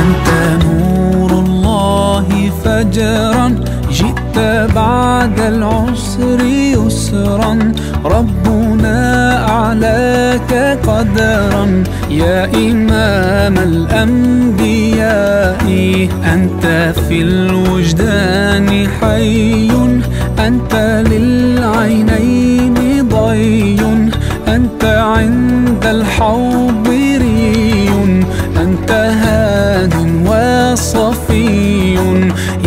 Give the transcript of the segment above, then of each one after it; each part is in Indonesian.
أنت نور الله فجرا جئت بعد العسر يسرا ربنا أعلاك قدرا يا إمام الأنبياء أنت في الوجدان حي أنت للعينين ضي أنت عند الحوض ري أنت هاد وصفي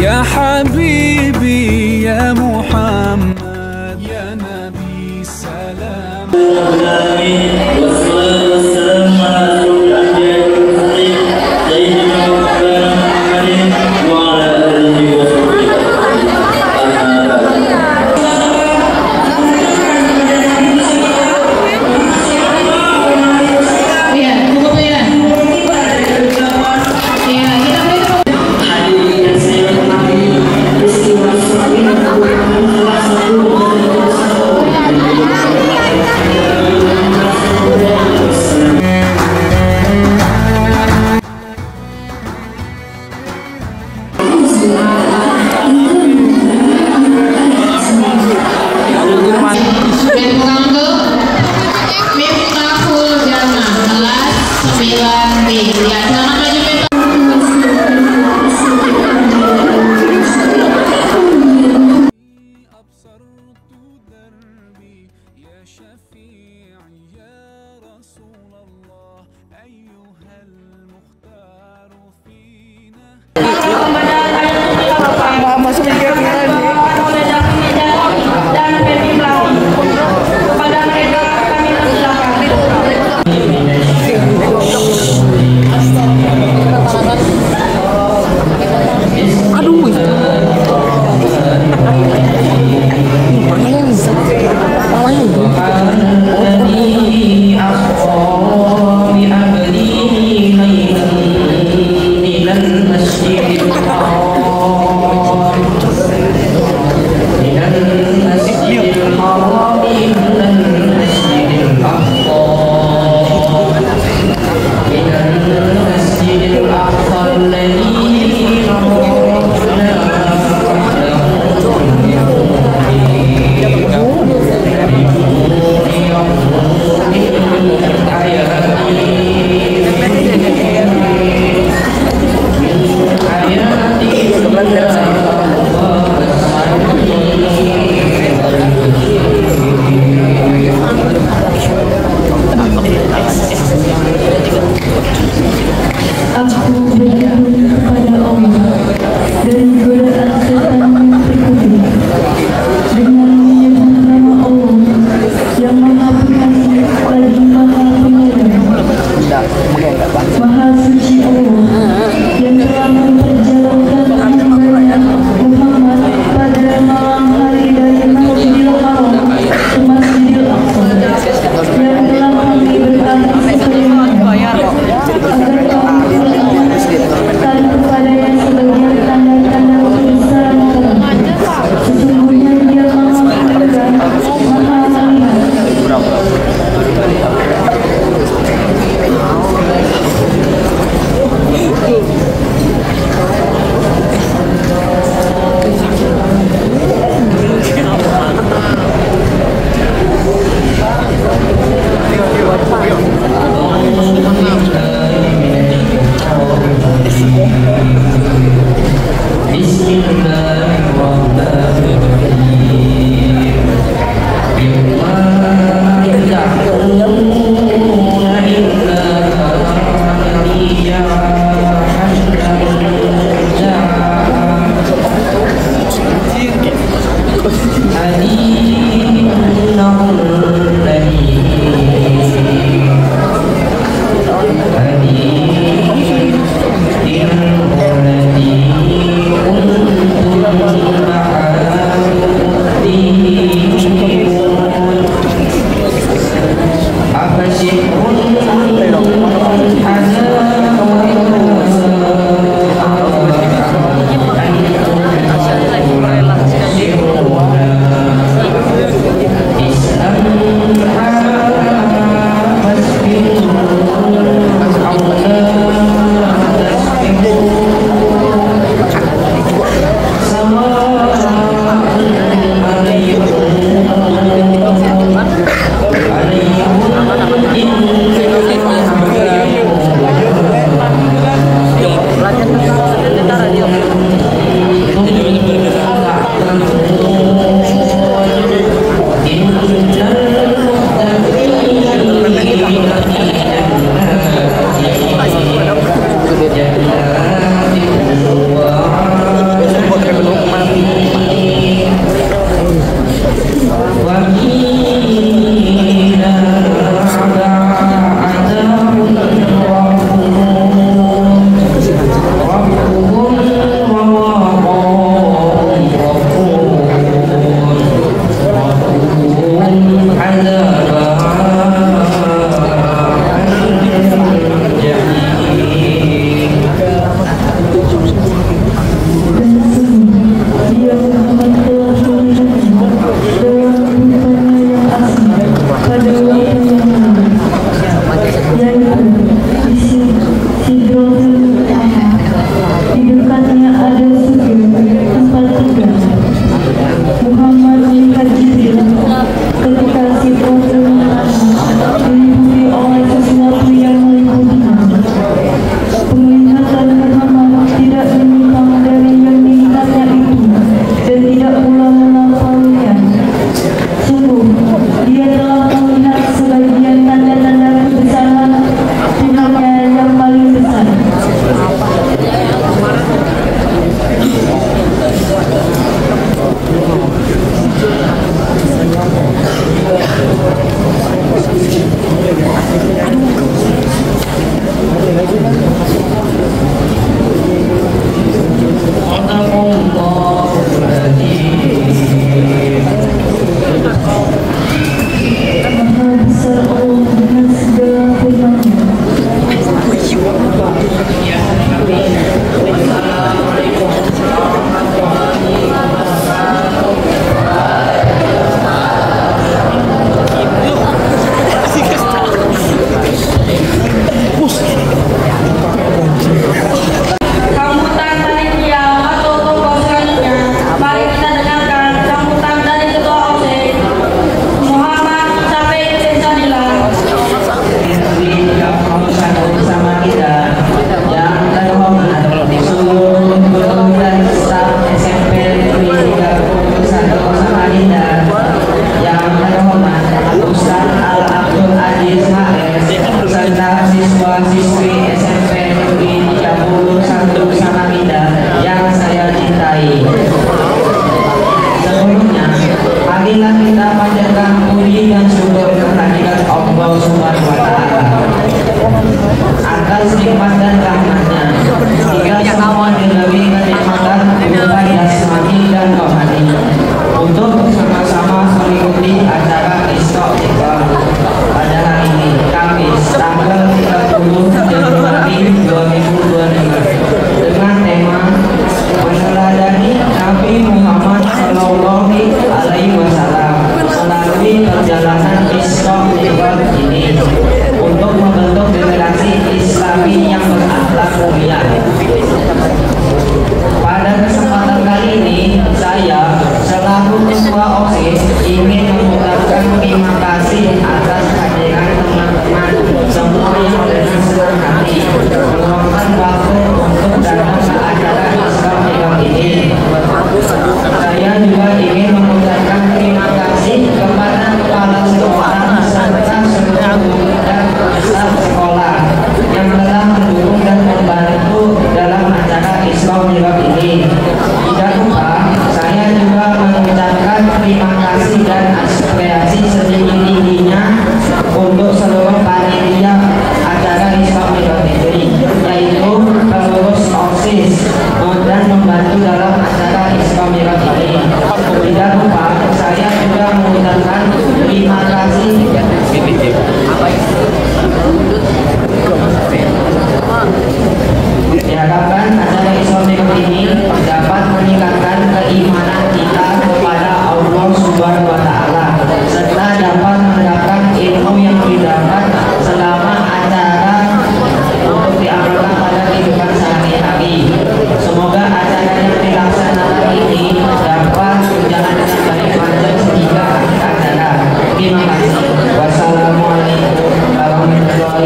يا حبيبي يا محمد يا نبي سلام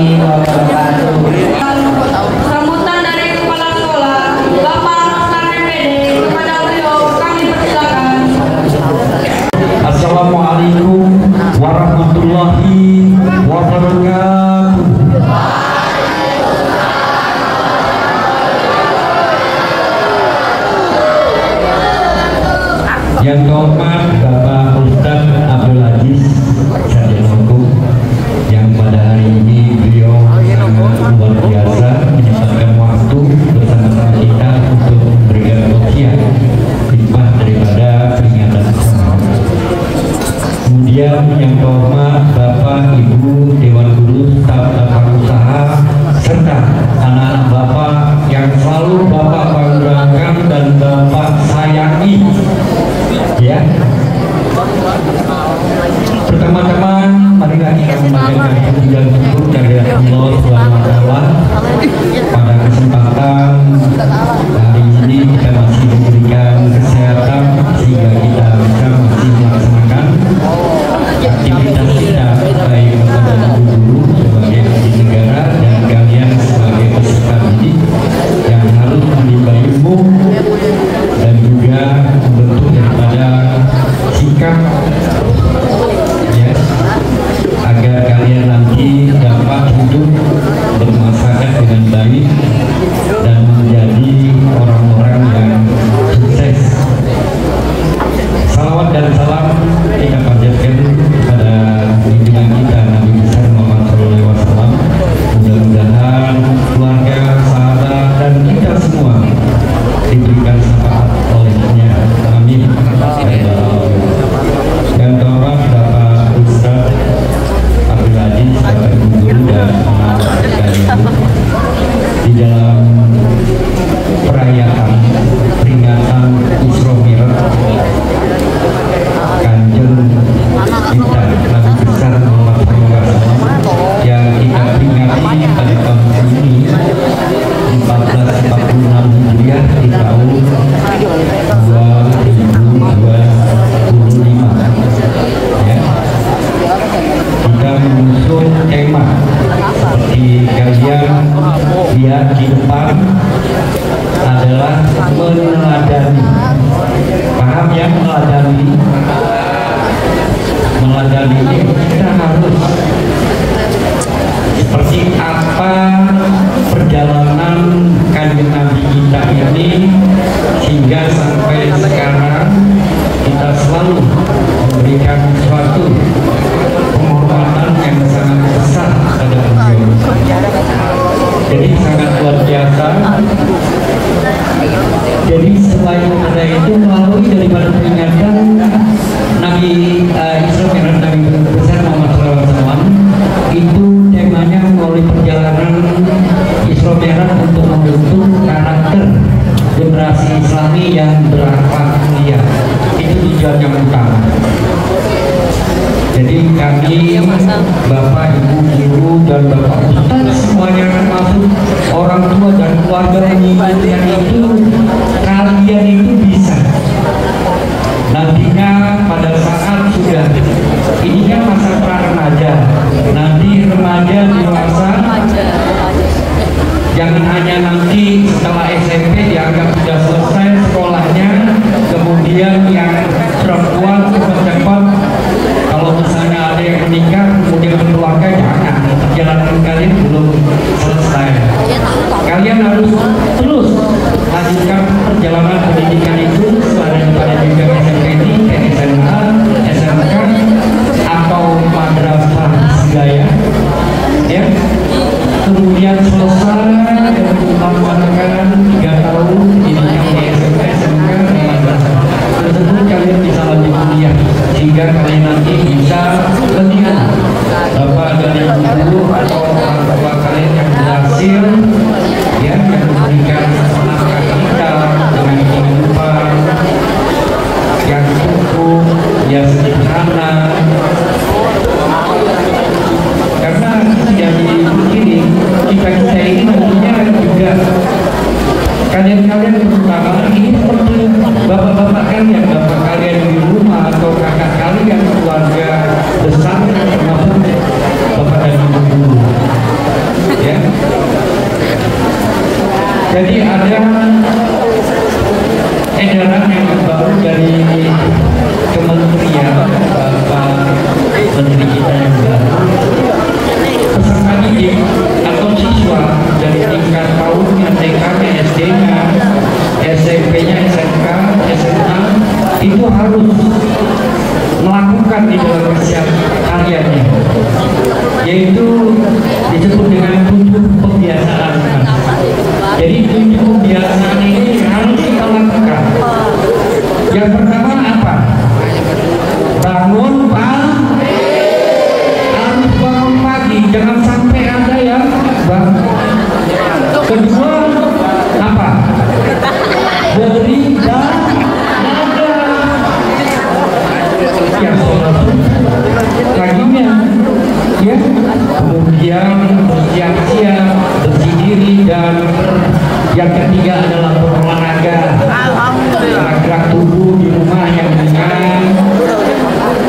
warahmatullahi wabarakatuh. Sambutan dari Kepala Sekolah, Bapak Roslan MPD, kepada beliau kami persilakan. Assalamualaikum warahmatullahi wabarakatuh. Yang terhormat Bapak Ustadz Abdul Aziz Sarjanoku, yang pada hari ini beliau sangat luar biasa menyempatkan waktu bersama-sama kita untuk memberikan tausiah hikmah daripada peringatan bersama. Kemudian yang terhormat Bapak Ibu Dewan Guru, staf usaha, serta anak-anak Bapak yang selalu Bapak banggakan dan Bapak sayangi. Ya, pertama-tama marilah kita memanjatkan puji dan syukur dari Allah Subhanahu wa Ta'ala. Pada kesempatan hari ini kita masih diberikan kesehatan sehingga kita bisa masih melaksanakan aktivitas kita, baik kepada guru sebagai abdi negara dan kalian sebagai peserta didik yang harus menimba ilmu dan juga bentuk daripada sikap, ya, agar kalian nanti dapat hidup bermasyarakat dengan baik dan menjadi orang-orang yang sukses. Salawat dan salam kita panjatkan kepada pimpinan kita Nabi besar Muhammad SAW. Mudah-mudahan keluarga, sahabat dan kita semua diberikan syafaat olehnya. Amin. Dan terhormat Bapak Ustadz Abdul Aziz, Bapak Ibu Guru dan anak-anak sekalian, di dalam perayaan peringatan Isra Mi'raj Kanjeng kita Nabi besar Muhammad SAW yang kita peringati pada tahun ini 1446 Hijriah di tahun 2025. Ya. Kita mengusung tema seperti kalian lihat di depan adalah meneladani. Paham ya meneladani? Meneladani ini kita harus seperti apa perjalanan kanjeng Nabi kita ini sehingga sampai sekarang kita selalu memberikan suatu penghormatan yang sangat besar pada beliau. Jadi sangat luar biasa. Jadi selain ada itu melalui daripada peringatan Nabi Isra Mi'raj Nabi besar Muhammad SAW, itu temanya melalui perjalanan Isra Mi'raj untuk membentuk karakter generasi Islami yang berakhlak mulia. Itu tujuan yang utama. Jadi kami Bapak Ibu Guru dan Bapak Ustadz semuanya termasuk orang tua dan keluarga pendidikan itu, kalian itu bisa nantinya pada saat sudah ini kan masa pra remaja, nanti remaja dewasa, jangan hanya nanti setelah SMP dianggap sudah selesai sekolahnya, kemudian yang perempuan cepat-cepat kalau misalnya ada yang menikah kemudian berkeluarga, jangan, perjalanan kalian belum selesai. Kalian harus terus lanjutkan perjalanan pendidikan itu pada juga SMP ini, SMA, SMK atau madrasah hidayah, ya. Kemudian selesai dengan mengatakan 3 tahun pendidikan di SMP, SMK, madrasah tersebut, kalian bisa lanjut kuliah sehingga kalian nanti bisa latihan Bapak dan Ibu atau orang tua kalian yang berhasil, ya, yang memberikan nafkah kita dengan kehidupan yang cukup, yang sederhana. Karena jadi begini, kita ini Jadi ada edaran yang baru dari kementerian Bapak Menteri kita yang baru, peserta didik atau siswa dari tingkat PAUD-nya, TK-nya, SD-nya, SMP-nya, SMK, SMA itu harus melakukan di dalam kesehariannya, yaitu disebut dengan 7 pembiasaan. Jadi 7 pembiasaan ini harus kita lakukan. Yang pertama apa? Bangun pagi. Harus bangun pagi, jangan sampai ada yang bangun. Kedua apa? Beribadah. Ya, paginya ya, kemudian bersiap-siap, bersih diri, dan yang ketiga adalah berolahraga, gerak tubuh di rumah yang ringan,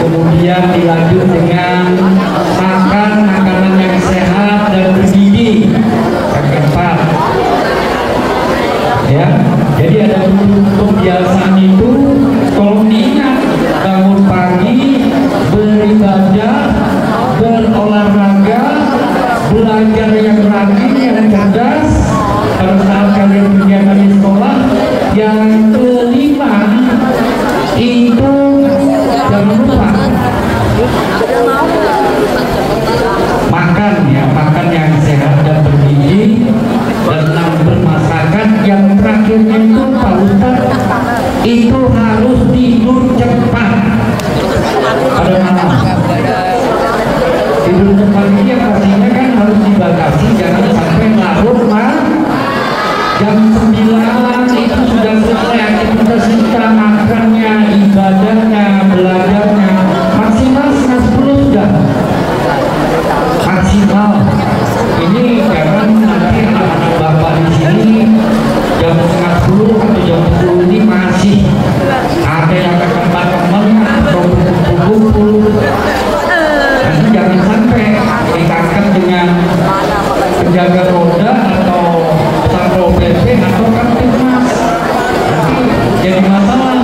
kemudian dilanjut dengan makan makanan yang sehat dan bergizi. Yang keempat ya, jadi ada kebiasaan itu. Kalau diingat, bangun pagi, beribadah, berolahraga, belajar yang rajin, yang cerdas pada saat kalian kegiatan di sekolah. Yang kelima itu jangan lupa makan ya, makan yang sehat dan bergizi dan bermasakan. Yang terakhirnya itu Pak Ustadz, itu harus tidur cepat pada malam. Tidur cepat ini yang pastinya kan harus dibatasi, jangan sampai larut jam 9 itu sudah selesai aktivitas kita, makannya, ibadahnya, belajarnya, maksimal setengah 10 sudah maksimal. Ini jangan nanti anak-anak bapak di sini jam setengah 10 atau jam 10 ini masih ada yang ke tempat-tempat atau kumpul-kumpul. Nanti jangan sampai ditangkap dengan penjaga roda atau satpol PP atau kamtipmas. Nanti jadi masalah,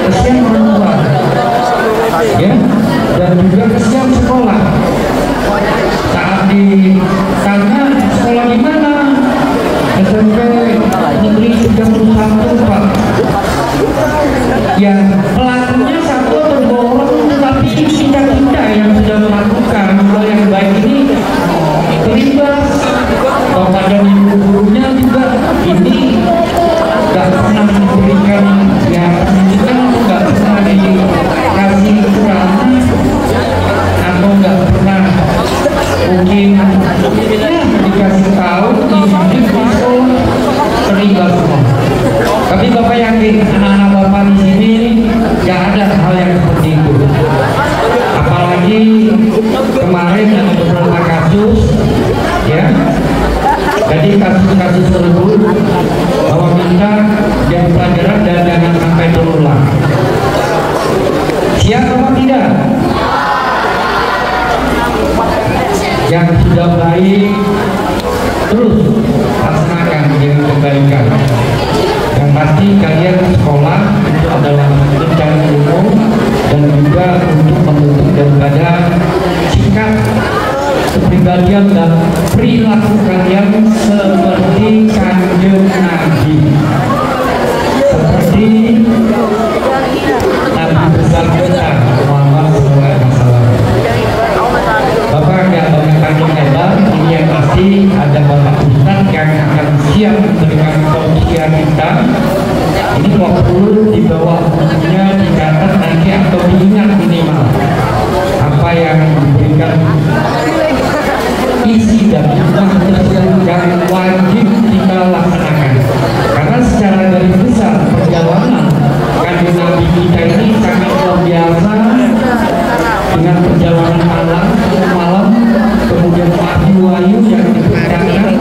kesian orang tua ya, dan juga kesian sekolah. Saat ditanya sekolah di mana, SMP Negeri 31 Pak, ya pelakunya satu terborong, tapi kita yang sudah melakukan hal yang baik ini terlibat. Kepada ibu gurunya juga ini nggak pernah diberikan ya pendidikan, nggak pernah dikasih kurang, atau nggak pernah mungkin dikasih tahu di sekolah, terlibat semua. Tapi Bapak yakin anak-anak Bapak di sini nggak ada hal yang seperti itu. Apalagi kemarin ada beberapa kasus ya. Jadi kasus-kasus tersebut bahwa kita jadi pelajaran dan jangan sampai terulang. Siap apa tidak? Yang sudah baik terus laksanakan dengan kebaikan. Yang pasti kalian sekolah itu adalah bencana umum dan juga untuk membentuk daripada sikap, kepribadian dan perilaku kalian seperti Kanjeng Nabi, seperti Nabi besar kita Muhammad SAW. Bapak nggak banyak tanya lebar, ini yang pasti ada Bapak Ustadz yang akan siap memberikan tausiah kita. Ini waktu di bawah bukunya dicatat nanti atau diingat minimal apa yang diberikan isi dan jumlah tersebut yang wajib kita laksanakan. Karena secara garis besar perjalanan Kanjeng Nabi kita ini sangat luar biasa, dengan perjalanan malam, kemudian wahyu yang diperintahkan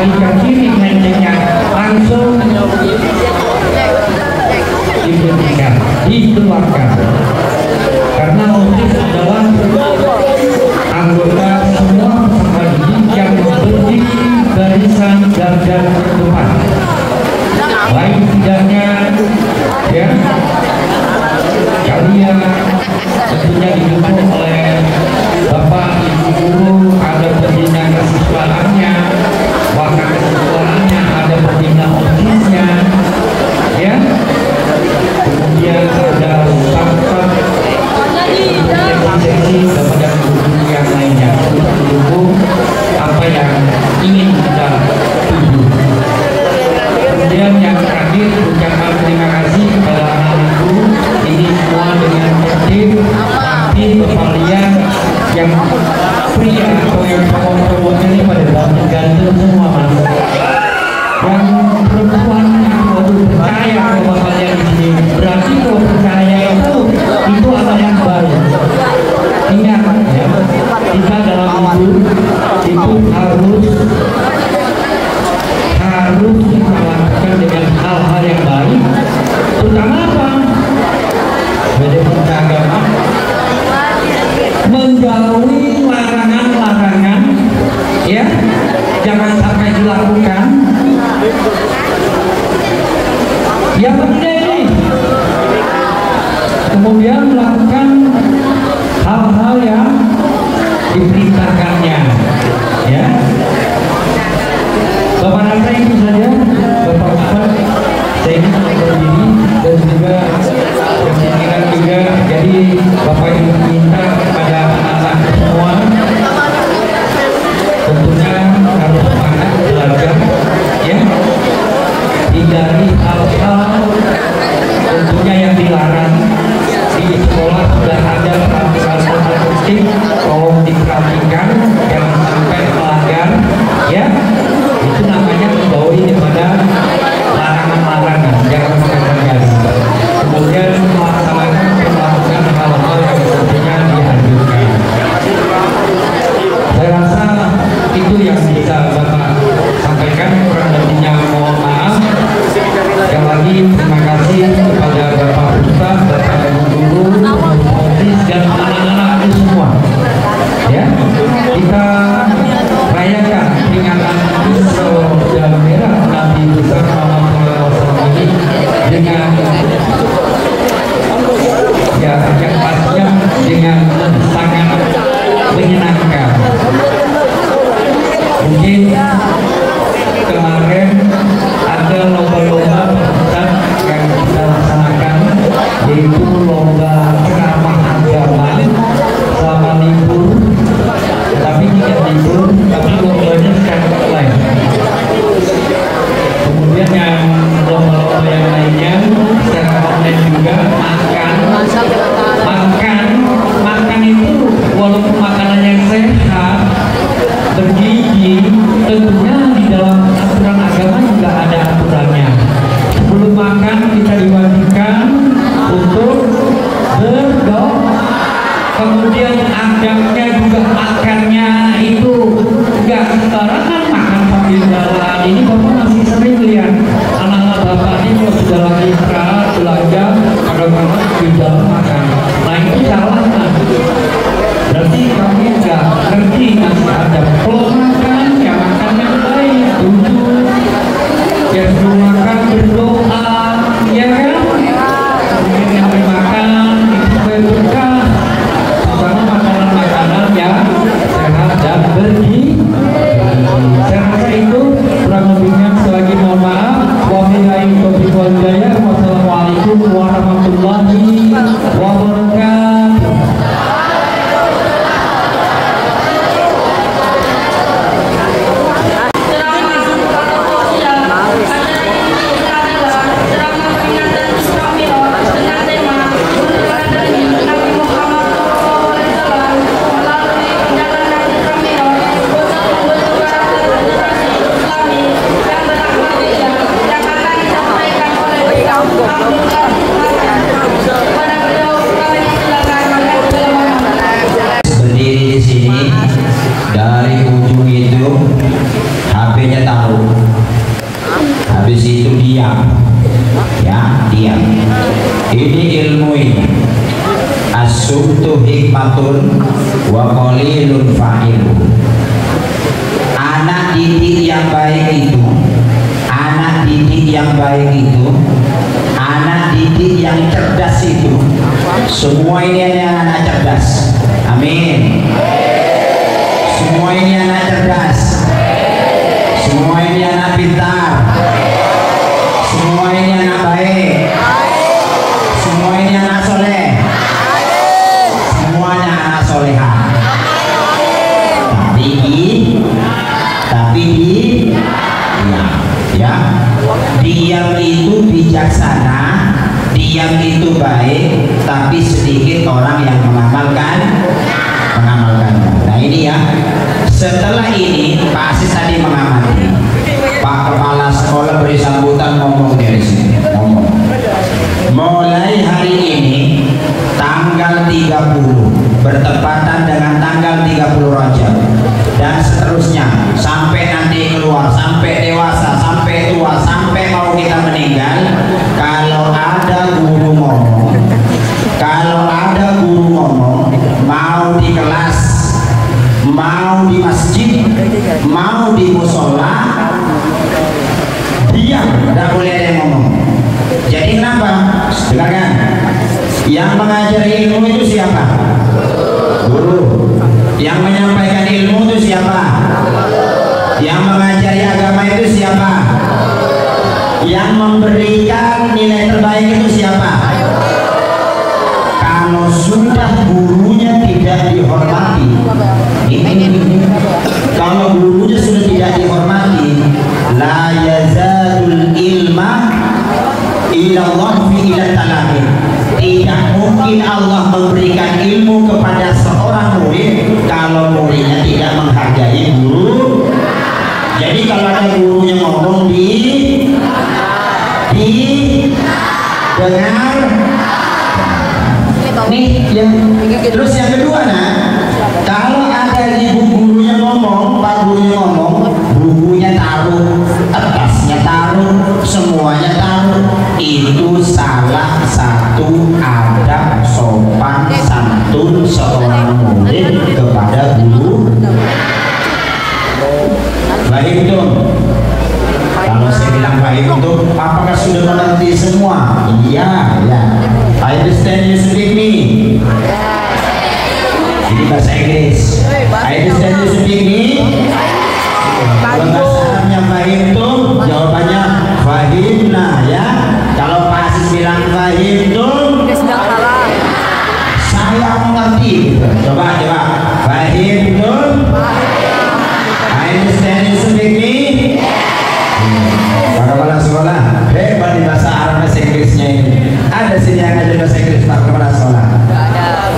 lagi ke kiri kencingnya langsung diberikan, dikeluarkan. Karena autis adalah anggota semua peserta didik yang berdiri barisan garda terdepan. Lain tidaknya ya kalian tentunya didukung oleh Bapak Ibu guru, ada pembina kesiswaannya, wakil kesiswaannya, ada pembina autisnya ya, kemudian ada staff sesi kepada guru yang lainnya untuk mendukung apa yang ingin kita tuju. Kemudian yang terakhir ucapan terima kasih kepada anak-anakku, ini semua dengan tertib, tapi kalian yang pria atau yang cowok-cowok ini pada ganteng semua mas. Yang perempuan itu percaya bahwa kalian di sini, berarti kalau percaya itu adalah yang baik. Ingat ya, kita dalam hidup itu harus dilakukan dengan hal-hal yang baik, terutama apa? Sebagai agama, menjauhi larangan-larangan, ya, jangan sampai dilakukan. Yang penting ini, kemudian melakukan hal-hal yang diperintahkannya, ya. Bapak Nasa itu saja, Bapak-bapak, saya ini berdiri dan juga berpikiran juga. Jadi Bapak Ibu minta kepada anak-anak semua, tentunya harus semangat belajar, ya. Hindari hal-hal tentunya yang dilarang. Di sekolah sudah ada peraturan tertentu, tolong diperhatikan, jangan sampai melanggar, ya. Itu namanya menjauhi daripada larangan-larangan, jangan sampai terjadi. Kemudian melakukan hal-hal yang tentunya dianjurkan. Saya rasa itu yang bisa Bapak sampaikan, kurang lebihnya mohon maaf. Sekali lagi terima kasih kepada Bapak Ustaz, Bapak Guru, autis dan anak-anak itu semua. Ya, kita rayakan peringatan Isra Mi'raj Nabi besar Muhammad SAW ini dengan ya yang pastinya dengan sangat menyenangkan. Mungkin kemarin ada lomba-lomba peserta yang kita laksanakan, yaitu lomba ceramah agama selama libur, tapi tidak libur, tapi lombanya secara online. Kemudian yang lomba-lomba yang lainnya secara online juga, makan itu walaupun makanan yang sehat, bergizi, tentunya di dalam aturan agama juga ada aturannya. Sebelum makan kita diwajibkan untuk berdoa. Kemudian adabnya juga makannya itu enggak sembarangan makan sambil jalan. Ini Bapak masih sering lihat anak-anak Bapak ini kalau sudah lagi istirahat belajar kadang-kadang di dalam makan. Nah itu salah kan? Berarti kami enggak ngerti masih ada kalau makan ya makan yang baik, duduk ya sebelum makan berdoa, ya kan? Kemudian yang dimakan itu supaya berkah, sama makanan-makanan yang sehat dan bergizi. Saya rasa itu kurang lebihnya, selagi mohon maaf. Wabillahi taufiq wal hidayah. Wassalamualaikum warahmatullahi wabarakatuh. habis itu diam, ya diam. Ini ilmu ini. As-suktu hikmatun wa qalilun fa'ilu. Anak didik yang baik itu, anak didik yang baik itu, anak didik yang cerdas itu, semua ini anak cerdas. Amin. Semua ini anak cerdas. Semua ini anak pintar. Semua ini anak baik. Semua ini anak soleh. Semuanya anak soleha. Tapi ya, diam itu bijaksana, diam itu baik, tapi sedikit orang yang mengamalkan. Nah ini ya, setelah ini Pak Asis tadi mengamati, Pak Kepala Sekolah beri sambutan ngomong dari sini, ngomong. Mulai hari ini tanggal 30 bertepatan dengan tanggal 30 Rajab dan seterusnya sampai nanti keluar, sampai dewasa, sampai tua, sampai mau kita meninggal, kalau ada guru ngomong, mau di kelas, mau di masjid, mau di musola, diam, tidak boleh ada yang ngomong. Jadi kenapa? Dengarkan, yang mengajari ilmu itu siapa? Guru. Yang menyampaikan ilmu itu siapa? Yang mengajari agama itu siapa? Yang memberikan nilai terbaik itu siapa? Kalau sudah gurunya tidak dihormati, kalau gurunya sudah tidak dihormati, la yazadul ilma ilallah fi ilat talaqi. Tidak mungkin Allah memberikan ilmu kepada seorang murid kalau muridnya tidak menghargai guru. Jadi kalau ada gurunya ngomong dengar nih yang terus yang kedua, nah kalau ada ibu gurunya ngomong, pak gurunya ngomong, bukunya taruh, kertasnya taruh, semuanya taruh, itu salah satu adab sopan santun seorang murid kepada guru. Baik dong. Kalau saya bilang baik untuk, apakah sudah mengerti semua? Iya, ya. I understand you speak me. Ini bahasa Inggris. I understand you speak me. Bahasa Arabnya fahimtum, jawabannya fahimna, ya. Kalau Pak Asis bilang fahimtum, saya mengerti. Coba fahimtum. I understand you speak me. Para kepala sekolah hebat di bahasa Arab bahasa Inggrisnya ini. Ada sini yang ngajar bahasa Inggris Pak kepala sekolah.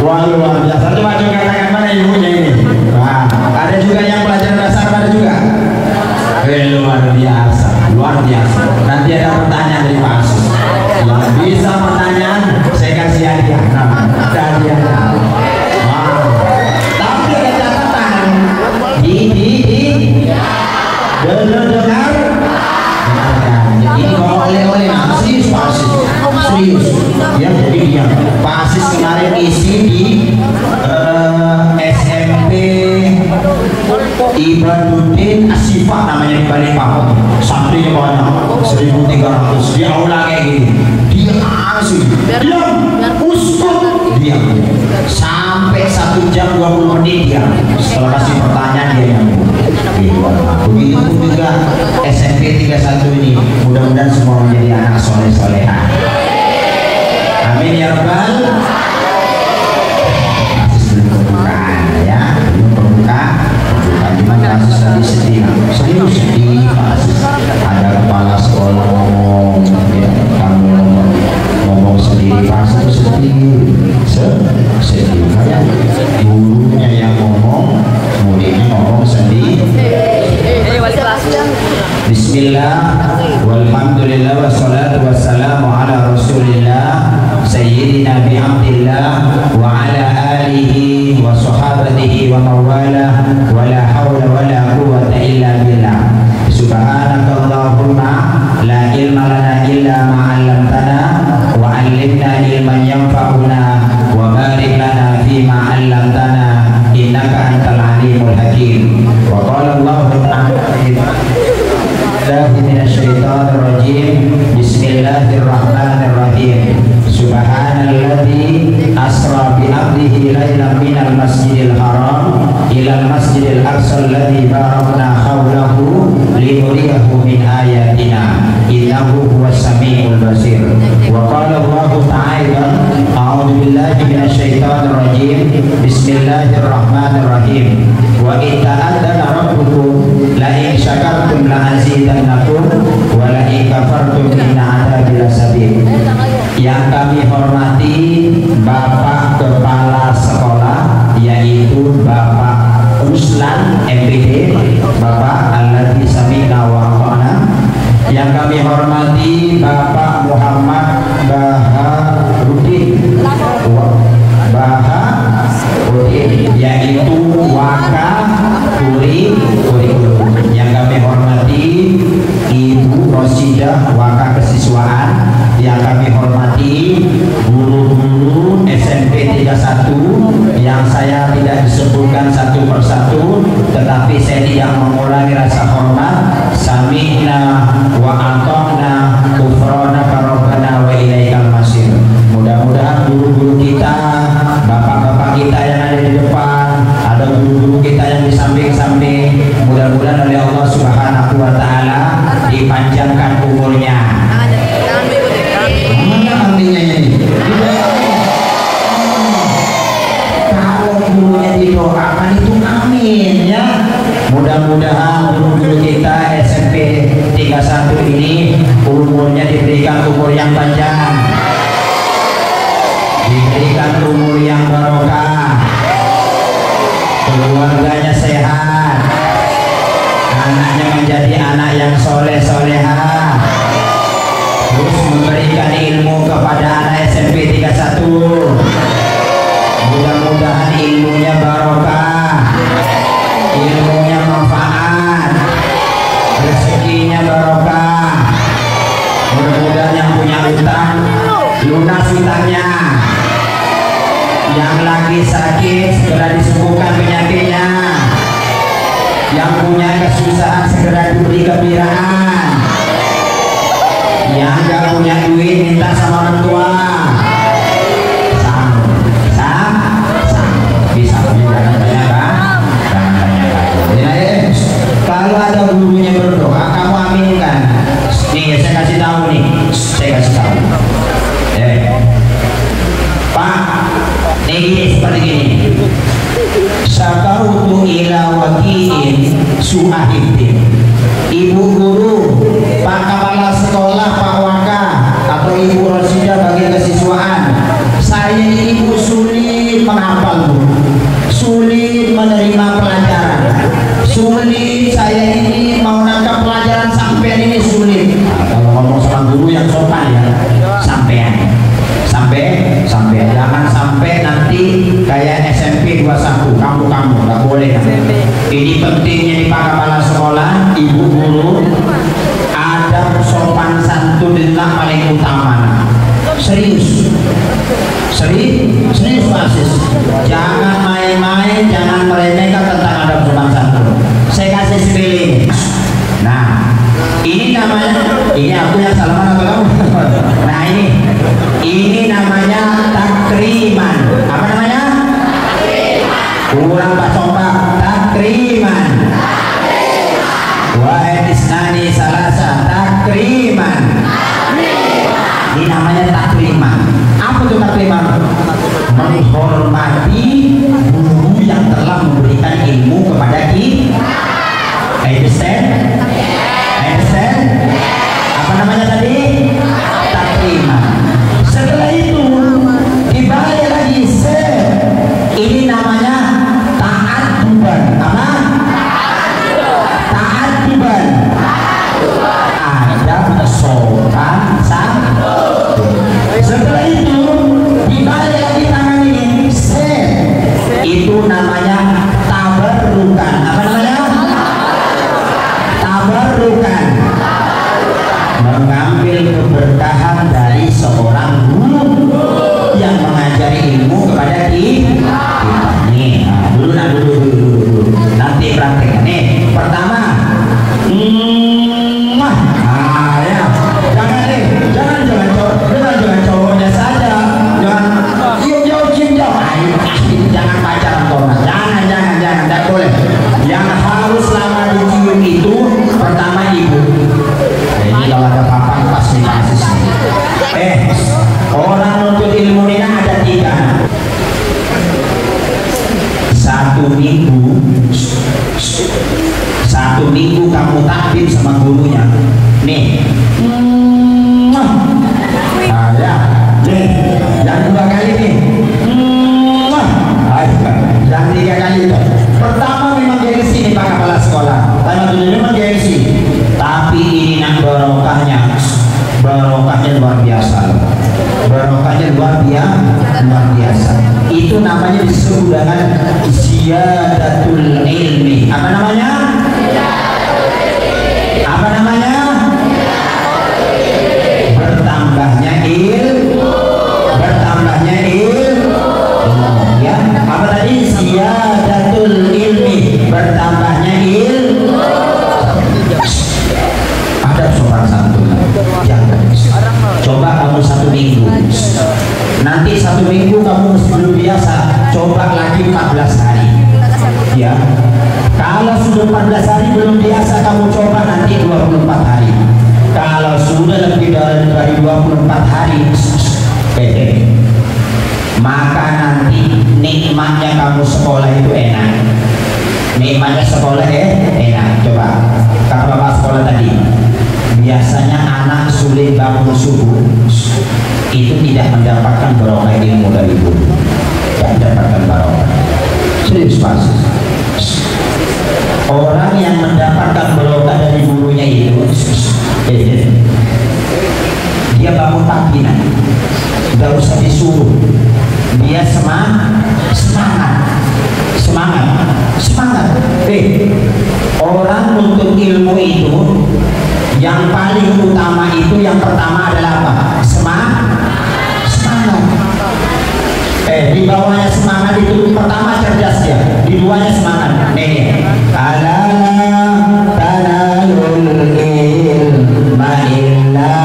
Wah luar biasa. Coba katakan mana ibunya ini. Wah, ada juga yang belajar bahasa Arab, ada juga. Luar biasa, luar biasa. Nanti ada pertanyaan dari Pak Asus. Yang bisa pertanyaan saya kasih hadiah. Ada hadiah. Wow. Tapi ada catatan. Dengar. Ini mau oleh-oleh serius Pak Asis, serius ya. Jadi dia Pak Asis kemarin isi di SMP Ibaduddin Asifah namanya di Balikpapan, santrinya banyak 1.300 di aula kayak gini. Dia asli diam, ustaz diam sampai 1 jam 20 menit dia. Setelah kasih pertanyaan dia yang begitu juga SMP 31 ini. Mudah-mudahan semua menjadi anak soleh-soleha. Amin ya rabbal. Masih belum pembukaan ya, belum pembukaan. Cuma kasus tadi sedih, serius sedih. Ada kepala sekolah ngomong, ya, kamu ngomong sendiri pasti sedih. Kayak gurunya yang ngomong, muridnya ngomong sendiri. Bismillah, walhamdulillah, wassalatu wassalamu ala rasulillah sayyidina bi'abdillah wa ala alihi wa sahabatihi wa mawala wa la hawla wa la quwwata illa billah. Subhanakallahumma la billahi minasyaitonir rajim. Bismillahirrahmanirrahim. Subhanalladzi asra bi 'abdihi lailan minal masjidil haram ilal masjidil aqsa alladzi barakna hawlahu linuriyahu min ayatina innahu huwas samiul basir. Wa qala Allah ta'ala a'udzu billahi minasyaitonir rajim. Bismillahirrahmanirrahim. Wa in ta'adzana rabbukum la in syakartum la azidannakum wa la in kafartum inna 'adzabi lasadid. Yang kami hormati Bapak Kepala Sekolah, yaitu Bapak Ruslan MPD, Bapak Alladzi Sami'na wa Ata'na. Yang kami hormati Bapak Muhammad Baharudin, yaitu Waka Kurikulum. Yang kami hormati Ibu Rosidah Waka Kesiswaan. Yang kami hormati guru-guru SMP 31 yang saya tidak disebutkan satu persatu, tetapi saya tidak mengulangi rasa hormat. Sami'na wa ata'na ghufranaka rabbana wa ilaikal masir. Mudah-mudahan guru-guru kita, bapak-bapak kita yang ada di depan, ada guru-guru kita yang di samping-samping, mudah-mudahan oleh Allah Subhanahu wa taala dipanjangkan umurnya. Mana artinya ini? Kalau gurunya didoakan itu amin ya. Mudah-mudahan guru-guru kita SMP 31 ini umurnya diberikan umur yang panjang, diberikan umur yang barokah, keluarganya sehat, anaknya menjadi anak yang soleh-solehah, terus memberikan ilmu kepada anak SMP 31. Mudah-mudahan ilmunya barokah, ilmunya manfaat, rezekinya barokah. Mudah-mudahan yang punya utang lunas utangnya, yang lagi sakit segera disembuhkan penyakitnya, yang punya kesusahan segera diberi kegembiraan, yang gak punya duit minta sama orang tua bisa. Jangan tanyakan. Kalau ada gurunya berdoa, kamu aminkan. Nih saya kasih tahu nih, Pak, ini seperti gini. Syakautu ila wakiin su'ahidin. Ibu guru, Pak Kepala Sekolah, Pak Waka, atau Ibu Rosidah bagi kesiswaan, saya ini Bu sulit menghafal, Bu, sulit menerima pelajaran, sulit saya ini mau nangkap pelajaran sampai ini sulit. Kalau ngomong sama guru yang sopan ya, sampean jangan sampai nanti kayak SMP 21 kamu nggak boleh. Ini pentingnya di Pak Kepala Sekolah, Ibu guru, adab sopan santun adalah paling utama. Serius basis, jangan main-main, jangan meremehkan tentang adab sopan santun. Saya kasih spelling. Nah, ini namanya, ini aku yang salaman atau kamu? Nah ini namanya takriman. Apa namanya? Kurang Pak Sompak. Takriman. Wa isnani salasa. Takriman. Ini namanya takriman. Apa itu takriman? Menghormati guru yang telah memberikan ilmu kepada kita. Understand? Apa namanya tadi? Takriman. Setelah itu dibayar lagi ini namanya ta'adduban. Nah ya, nih, yang 2 kali nih. Yang 3 kali itu. Pertama memang gengsi nih Pak Kepala Sekolah. Tanya dulu memang gengsi. Tapi ini nak barokahnya luar biasa. Barokahnya luar biasa. Itu namanya disebut dengan ziyadatul ilmi. Apa namanya? Apa namanya? Bertambahnya ilmu. Ya, apa tadi? Ziyadatul ilmi, bertambahnya ilmu. Ada sopan santun. Coba kamu 1 minggu. Nanti 1 minggu kamu belum biasa. Coba lagi 14 hari. Ya. Kalau sudah 14 hari belum biasa, kamu coba nanti 24 hari. Kalau sudah lebih dari 24 hari, maka nanti nikmatnya kamu sekolah itu enak. Nikmatnya sekolah enak. Coba kalau bapak sekolah tadi, biasanya anak sulit bangun subuh itu tidak mendapatkan barokah ilmu dari guru, tidak mendapatkan barokah. Serius Pak. Orang yang mendapatkan barokah dari gurunya itu, dia bangun pagi nanti, nggak usah disuruh, dia semangat. Orang untuk ilmu itu yang paling utama itu yang pertama adalah apa? Semangat. Di bawahnya semangat itu pertama cerdas ya, di duanya semangat. Ala tanalul ilma illa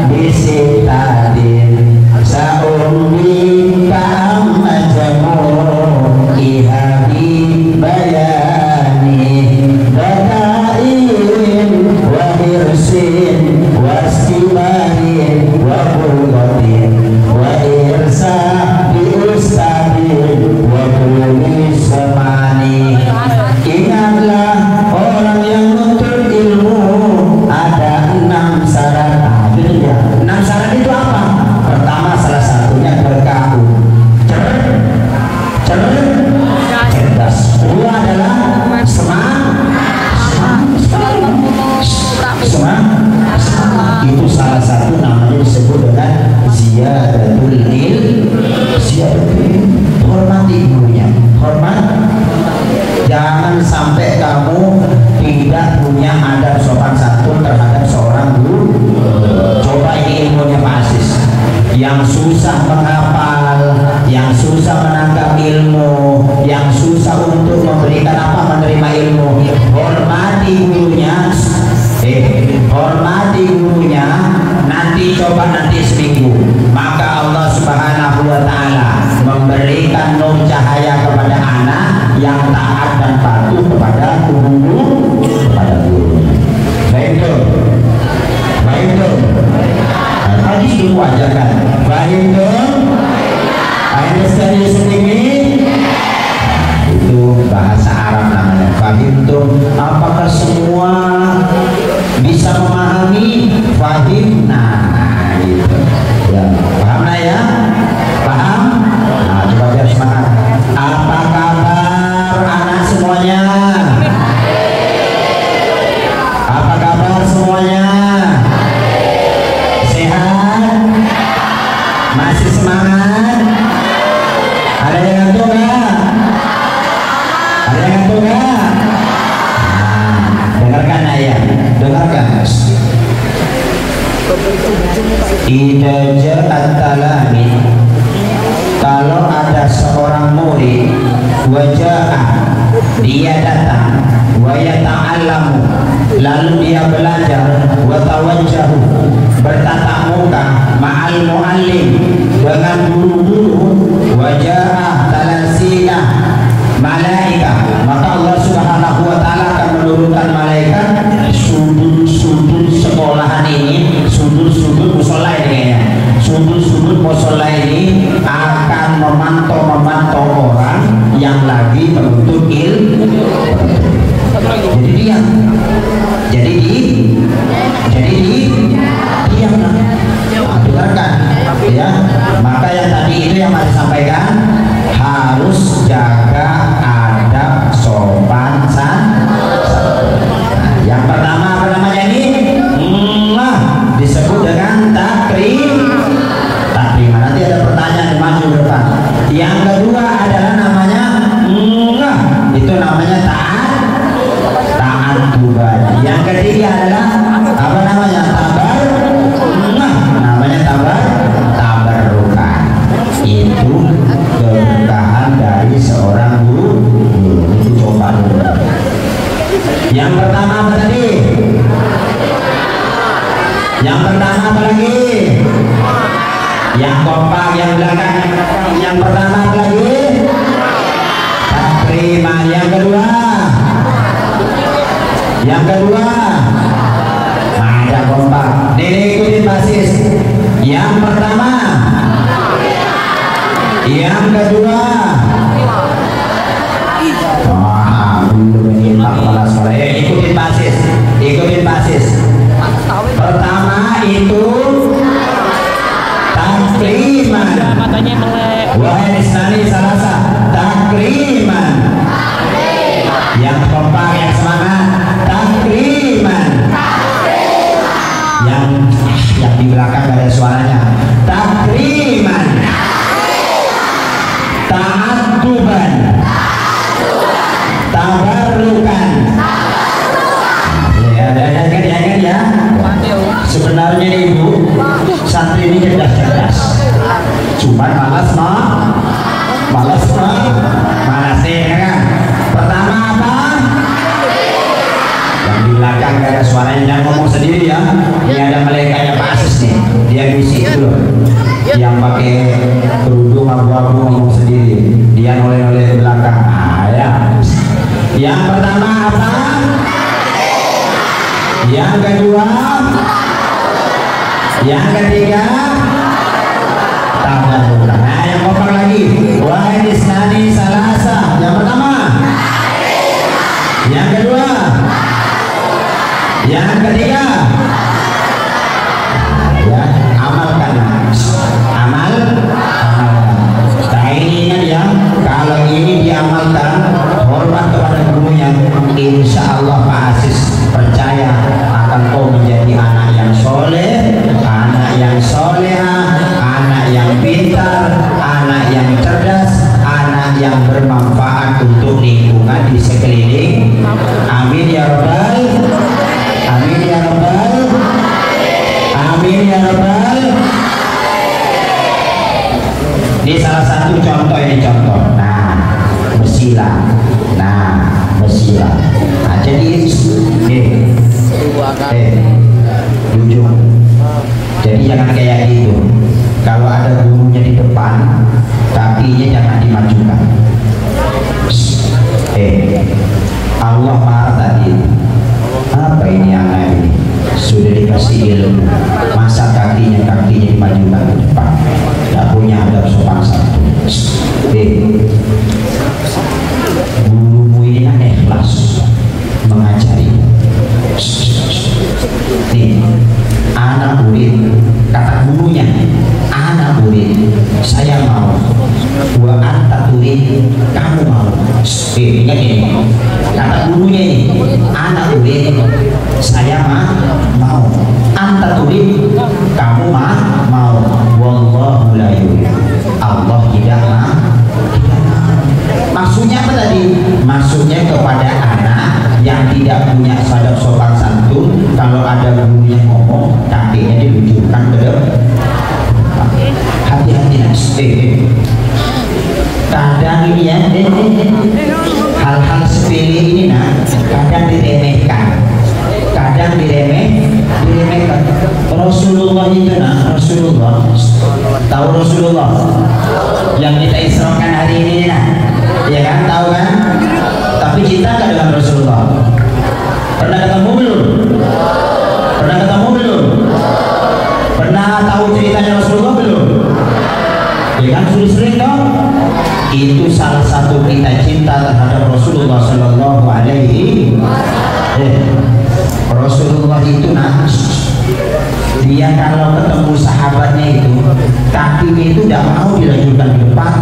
bisitadin sa'ummi ka'am majmu' ihabi bayani dakain wa hirsin wa istimarin wa qurbatin wa irsa bi ustadin wa kulli samani. Ingatlah orang yang menuntut ilmu ada 6 syarat. Gitu ya. 6 syarat itu apa? Pertama, salah satunya berkahun, cerdas. Kedua adalah semangat. Itu salah satu namanya disebut dengan ziyadatul ilmi. Hormati gurunya. Jangan sampai kamu tidak punya adab sopan santun terhadap seorang guru. Coba ini ilmunya Pak Aziz, yang susah menghafal, yang susah menangkap ilmu, yang susah untuk memberikan menerima ilmu. Hormati gurunya. Nanti coba seminggu, maka Allah Subhanahu wa Ta'ala memberikan nur cahaya kepada anak yang taat dan patuh kepada guru. Baik tuh. Tadi sudah wajarkan. Baik tuh. Ada serius ini. Itu bahasa Arab namanya. Fahim tuh. Apakah semua bisa memahami? Fahim. Nah, gitu. Ya, paham lah ya? Paham? Nah, coba biar semangat. Apa kabar anak semuanya? Apa kabar semuanya? Sehat? Masih semangat? Ada yang ngantuk nggak? Nah, dengarkan ayah, dengarkan. Idza ja'at talamin, kalau ada seorang murid wajah dia datang wa yata'allamu, lalu dia belajar wa tawajjahu, bertatap muka ma'al muallim, dengan guru-guru, wajah talasina malaika, maka Allah Subhanahu wa Ta'ala akan menurunkan malaikat sudut-sudut sekolahan ini, sudut-sudut musola ini kayaknya, sudut-sudut musola ini akan memantau orang yang lagi menuntut ilmu. Jadi Yang pertama apa lagi? Yang kompak, yang belakang. Yang pertama apa lagi? Terima. Yang kedua? Yang kedua? Ada kompak. Dede ikutin basis. Yang pertama? Yang kedua? Belum ini kepala sekolah. Ikutin basis. Ikutin basis. Pertama itu takliman. Wahai isnani salasa takliman. Yang kompak, yang semangat takliman. Yang di belakang gak ada suaranya takliman. Ta'adduban, tabarrukan. Ya. Sebenarnya ibu santri ini cerdas, cuman malas ya kan. Pertama apa? Yang di belakang gak ada suaranya, jangan ngomong sendiri ya. Ini ada malaikatnya Pak Asis nih, dia ngisi itu loh. Yang pakai kerudung abu-abu ngomong sendiri, dia noleh-noleh ke belakang. Ya. Yang pertama apa? Yang kedua? Yang ketiga? Tabarrukan. Nah, yang kompak lagi. Wahai isnani salasa. Yang pertama? Yang kedua? Yang ketiga? Ya, amalkan. Amalkan. Nah, ini ingat ya, kalau ini diamalkan, hormat kepada gurunya, insya Allah Pak Asis percaya akan kau menjadi anak yang soleh, anak yang soleha, anak yang pintar, anak yang cerdas, anak yang bermanfaat untuk lingkungan di sekeliling. Amin ya Rabbal, amin ya Rabbal, amin ya Rabbal. Ini salah satu contoh, ini contoh. Nah, bersilah. Nah, jadi jujur. Jadi jangan kayak gitu. Kalau ada gurunya di depan, kakinya jangan dimajukan. Allah marah tadi. Apa ini anak ini? Sudah dikasih ilmu, masa kakinya dimajukan ke depan? Tidak punya adab sopan santun. Gurumu ini kan ikhlas mengajari. Nih, anak murid, kata gurunya, anak murid, saya mau. Wa anta turid, kamu mau. Ingat ini, kata gurunya ini, anak murid, saya mau. Anta turid, kamu mau. Wallahu la yurid, Allah tidak mau. Maksudnya apa tadi? Maksudnya kepada anak yang tidak punya adab sopan santun, kalau ada gurunya ngomong, kakinya diluncurkan ke depan. Hati-hati nanti. Kadang ini ya, hal-hal sepele ini kadang diremehkan, diremehkan. Rasulullah itu Rasulullah, tahu Rasulullah yang kita isrokan hari ini ya kan, tahu kan? Tapi cinta nggak dengan Rasulullah? Pernah ketemu belum? Pernah tahu ceritanya Rasulullah belum? Ya kan, sering dong. Itu salah satu kita cinta terhadap Rasulullah Sallallahu Alaihi Wasallam. Rasulullah itu dia kalau ketemu sahabatnya itu, kakinya itu tidak mau dilanjutkan ke depan.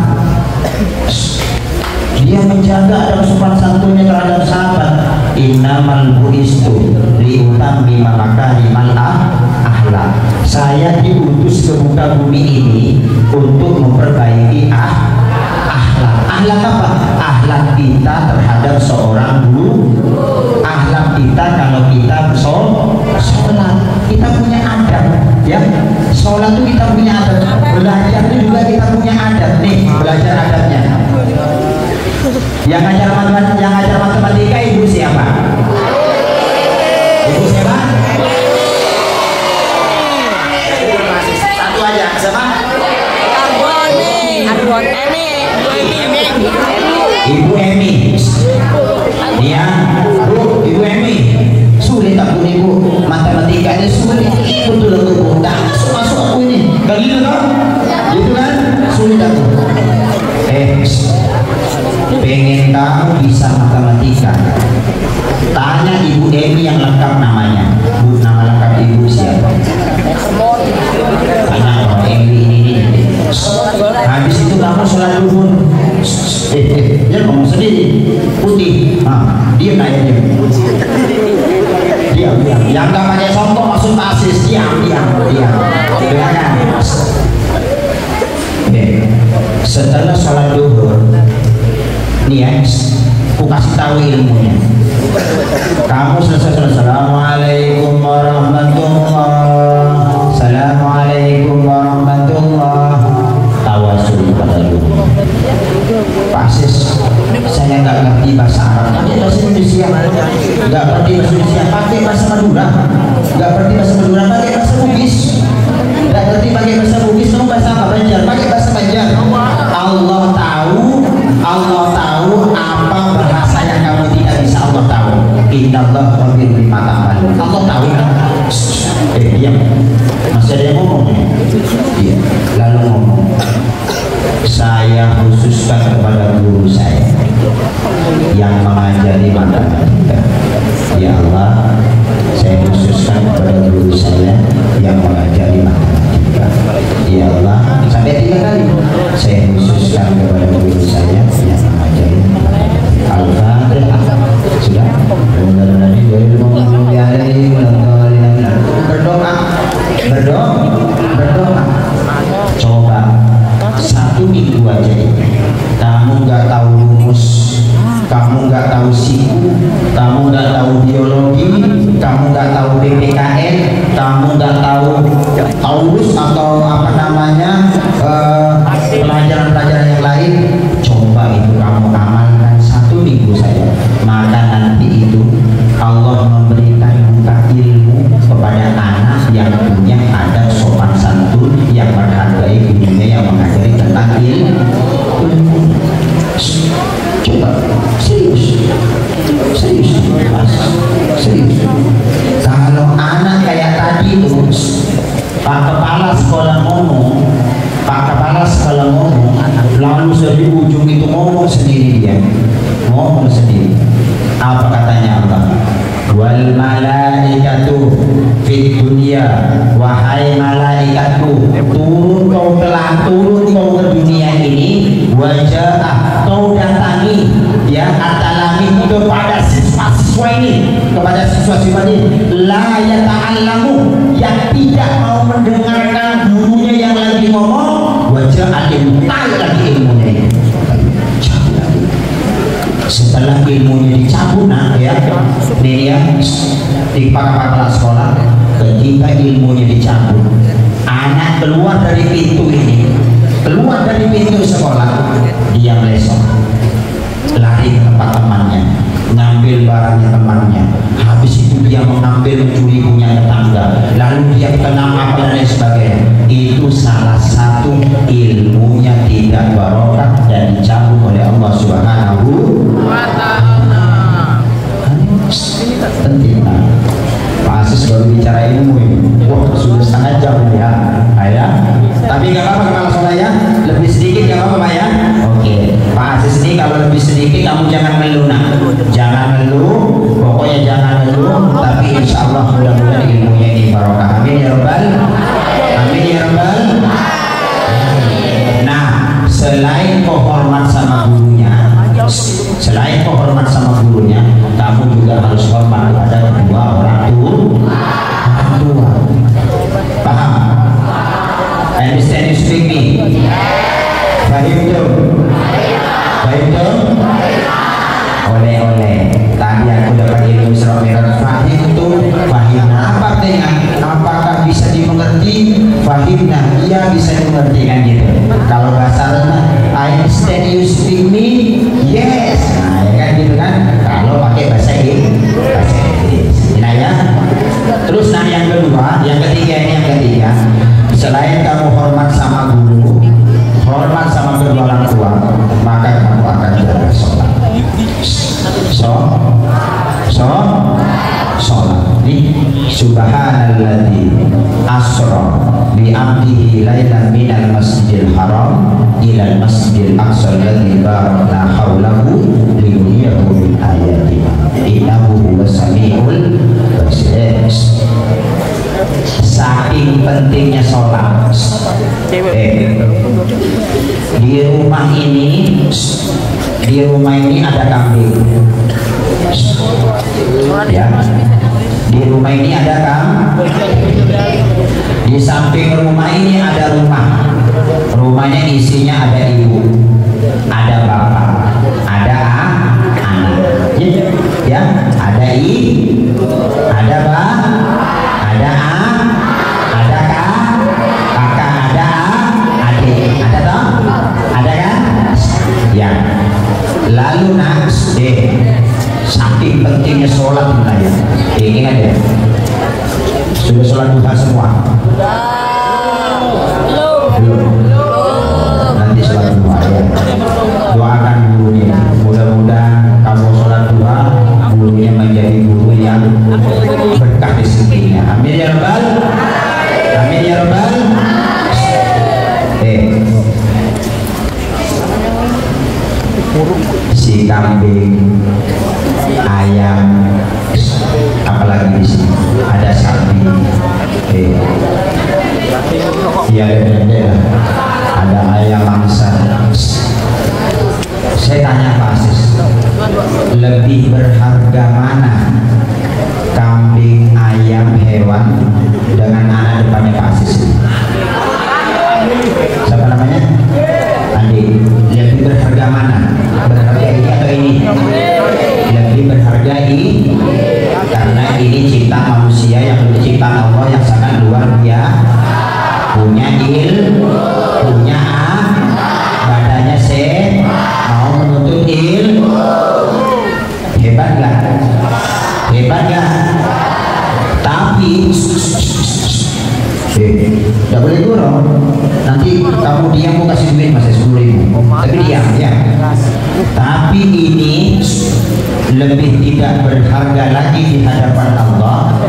Dia menjaga adab sopan santunnya terhadap sahabat. Innamal bu'istu liutammima makarimal akhlak. Saya diutus ke muka bumi ini untuk memperbaiki akhlak. Akhlak apa? Akhlak kita terhadap seorang guru. Akhlak kita kalau kita sholat, kita punya adab, ya. Sholat itu kita punya adab. Belajar itu juga kita punya adab. Nih, belajar adabnya. Yang ngajar matematika ibu siapa? Ibu siapa? loh tuh, masuk aku ini, gak gitu kan? Gitu kan? Sulit aku. Pengen kamu bisa matematika, tanya Ibu Emi yang lengkap namanya. Bu, nama lengkap Ibu siapa? Tanya kalau Emi ini. Habis itu kamu sholat duhur. Dia ngomong sendiri, putih. Diam aja dia. Diam. Yang nggak pakai contoh maksud tasis, diam. Dengarkan. Setelah sholat duhur, nih ya, aku kasih tahu ilmunya. Kamu selesai. Assalamualaikum warahmatullah. Assalamualaikum warahmatullah. Tawasul pada dulu. Pasis, saya nggak ngerti bahasa Arab, pakai bahasa Indonesia. Nggak ngerti bahasa Indonesia, pakai bahasa Madura. Nggak ngerti bahasa Madura, pakai bahasa Bugis. Nggak ngerti pakai bahasa Bugis, kamu bahasa apa? Banjar, pakai bahasa Banjar. Allah tahu apa bahasa yang kamu tidak bisa. Allah tahu. Innallah khabir bima ta'malun. Allah tahu. Diam. Masih ada yang ngomong? Iya. Lalu ngomong. Saya khususkan kepada guru saya yang mengajari matematika. Ya Allah, saya khususkan kepada guru saya yang mengajari matematika. Ya Allah, sampai 3 kali. Saya khususkan kepada guru saya yang mengajari matematika. Al-Fatihah. Sudah? Berdoa. Coba 1 minggu aja kamu nggak tahu rumus, kamu nggak tahu siku, kamu nggak tahu biologi, kamu nggak tahu PPKN, kamu nggak tahu Taurus atau apa namanya pelajaran-pelajaran yang lain. Coba itu kamu amalkan 1 minggu saja, maka nanti itu Allah memberikan buka ilmu kepada anak yang punya adab sopan santun, yang menghargai gurunya yang mengajari tentang ilmu. Coba serius. Kalau anak kayak tadi itu, Pak Kepala Sekolah ngomong, lalu dari ujung itu ngomong sendiri. Apa katanya Allah? Wal malaikatu fid dunya, wahai malaikatku, turun kau ke dunia ini, wajah kau datangi ya atalami kepada siswa-siswa ini, la yata'allamu, yang tidak mau mendengarkan gurunya yang lagi ngomong, wajah alim tahu lagi ilmunya ini. Setelah ilmunya dicabut, ya di kepala sekolah, ketika ilmunya dicabut, anak keluar dari pintu sekolah, dia melesok, lari ke tempat temannya, ngambil barangnya temannya. Habis itu dia mencuri punya tetangga, lalu dia kena apa dan lain sebagainya. Itu salah satu ilmunya tidak barokah dan dicabut oleh Allah Subhanahu wa Ta'ala. Penting Pak Asis baru bicara ilmu ini. Wah, sudah setengah jam ya. Tapi nggak apa-apa kalau saya lebih sedikit nggak apa-apa ya. Oke, Pak Asis ini kalau lebih sedikit kamu jangan ngeluh, pokoknya jangan ngeluh. Tapi insya Allah mudah-mudahan ilmunya ini barokah. Amin ya Rabbal. Nah, selain kau hormat sama gurunya, kamu juga harus hormat kepada kedua orang tua. Paham? Understand you speak me? Fahimtum? Oleh tadi aku dapat ilmu seromeran fahimna. Apa artinya? Apakah bisa dimengerti? Fahimna, iya bisa dimengerti kan gitu. Kalau bahasa Arabnya, I understand you speak me? Yes. Nah ya kan gitu kan. Kalau pakai bahasa Inggris. Nah ya. Terus yang ketiga, selain kamu hormat sama guru, hormat sama kedua orang tua, maka kamu akan jaga sholat. Sholat. Subhanalladzi abdihi lailan minal masjidil haram ilal masjidil aqsa alladzi barakna haulahu liyuriyahu min ayatina innahu huwas samiul basir. Saking pentingnya sholat, di rumah ini ada kambing, ya. Di rumah ini ada kambing. Di samping rumah ini ada rumah. Rumahnya isinya ada ibu, ada bapak, ada anak, ya. Ada ada ada ada kakak, ada adik, ada toh? Ada kan? Ya. Lalu saking pentingnya sholat ya. Ingat ya. Sudah sholat duha semua? Belum. Nanti sholat duha ya. Doakan gurunya. Mudah-mudahan kamu sholat duha, gurunya menjadi guru yang berkah rezekinya. Amin ya rabbal. Amin ya rabbal. Si kambing, ayam, apalagi di sini ada sapi, ya ada ayam mangsa. Saya tanya Pak Asis, lebih berharga mana kambing, ayam, hewan dengan anak depannya Pak Asis? Siapa namanya? Andi. Lebih berharga mana? Berharga ini atau ini? Lebih berharga ini karena ini cipta manusia yang diciptakan Allah yang sangat luar biasa, punya ilmu, punya badannya mau menuntut ilmu. Hebat gak? Hebat gak? Tapi tidak boleh gurau. Nanti kamu diam, mau kasih duit masih 10.000. Tapi diam ya. Tapi ini lebih tidak berharga lagi di hadapan Allah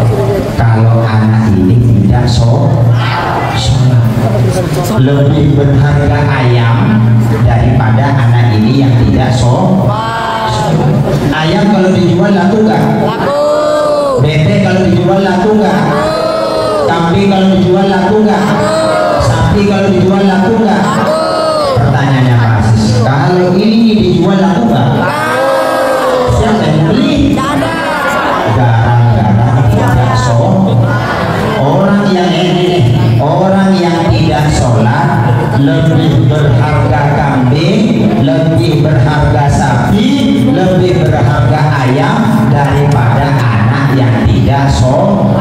kalau anak ini tidak sholat. Lebih berharga ayam daripada anak ini yang tidak sholat. Ayam kalau dijual laku nggak? Laku. Bebek kalau dijual laku nggak? Kambing kalau dijual laku nggak? Sapi kalau dijual laku nggak? Pertanyaannya Pak Asis, kalau ini dijual laku nggak? Siapa yang beli? Gara-gara tidak sholat. Orang yang tidak sholat lebih berharga kambing, lebih berharga sapi, lebih berharga ayam daripada anak yang tidak sholat.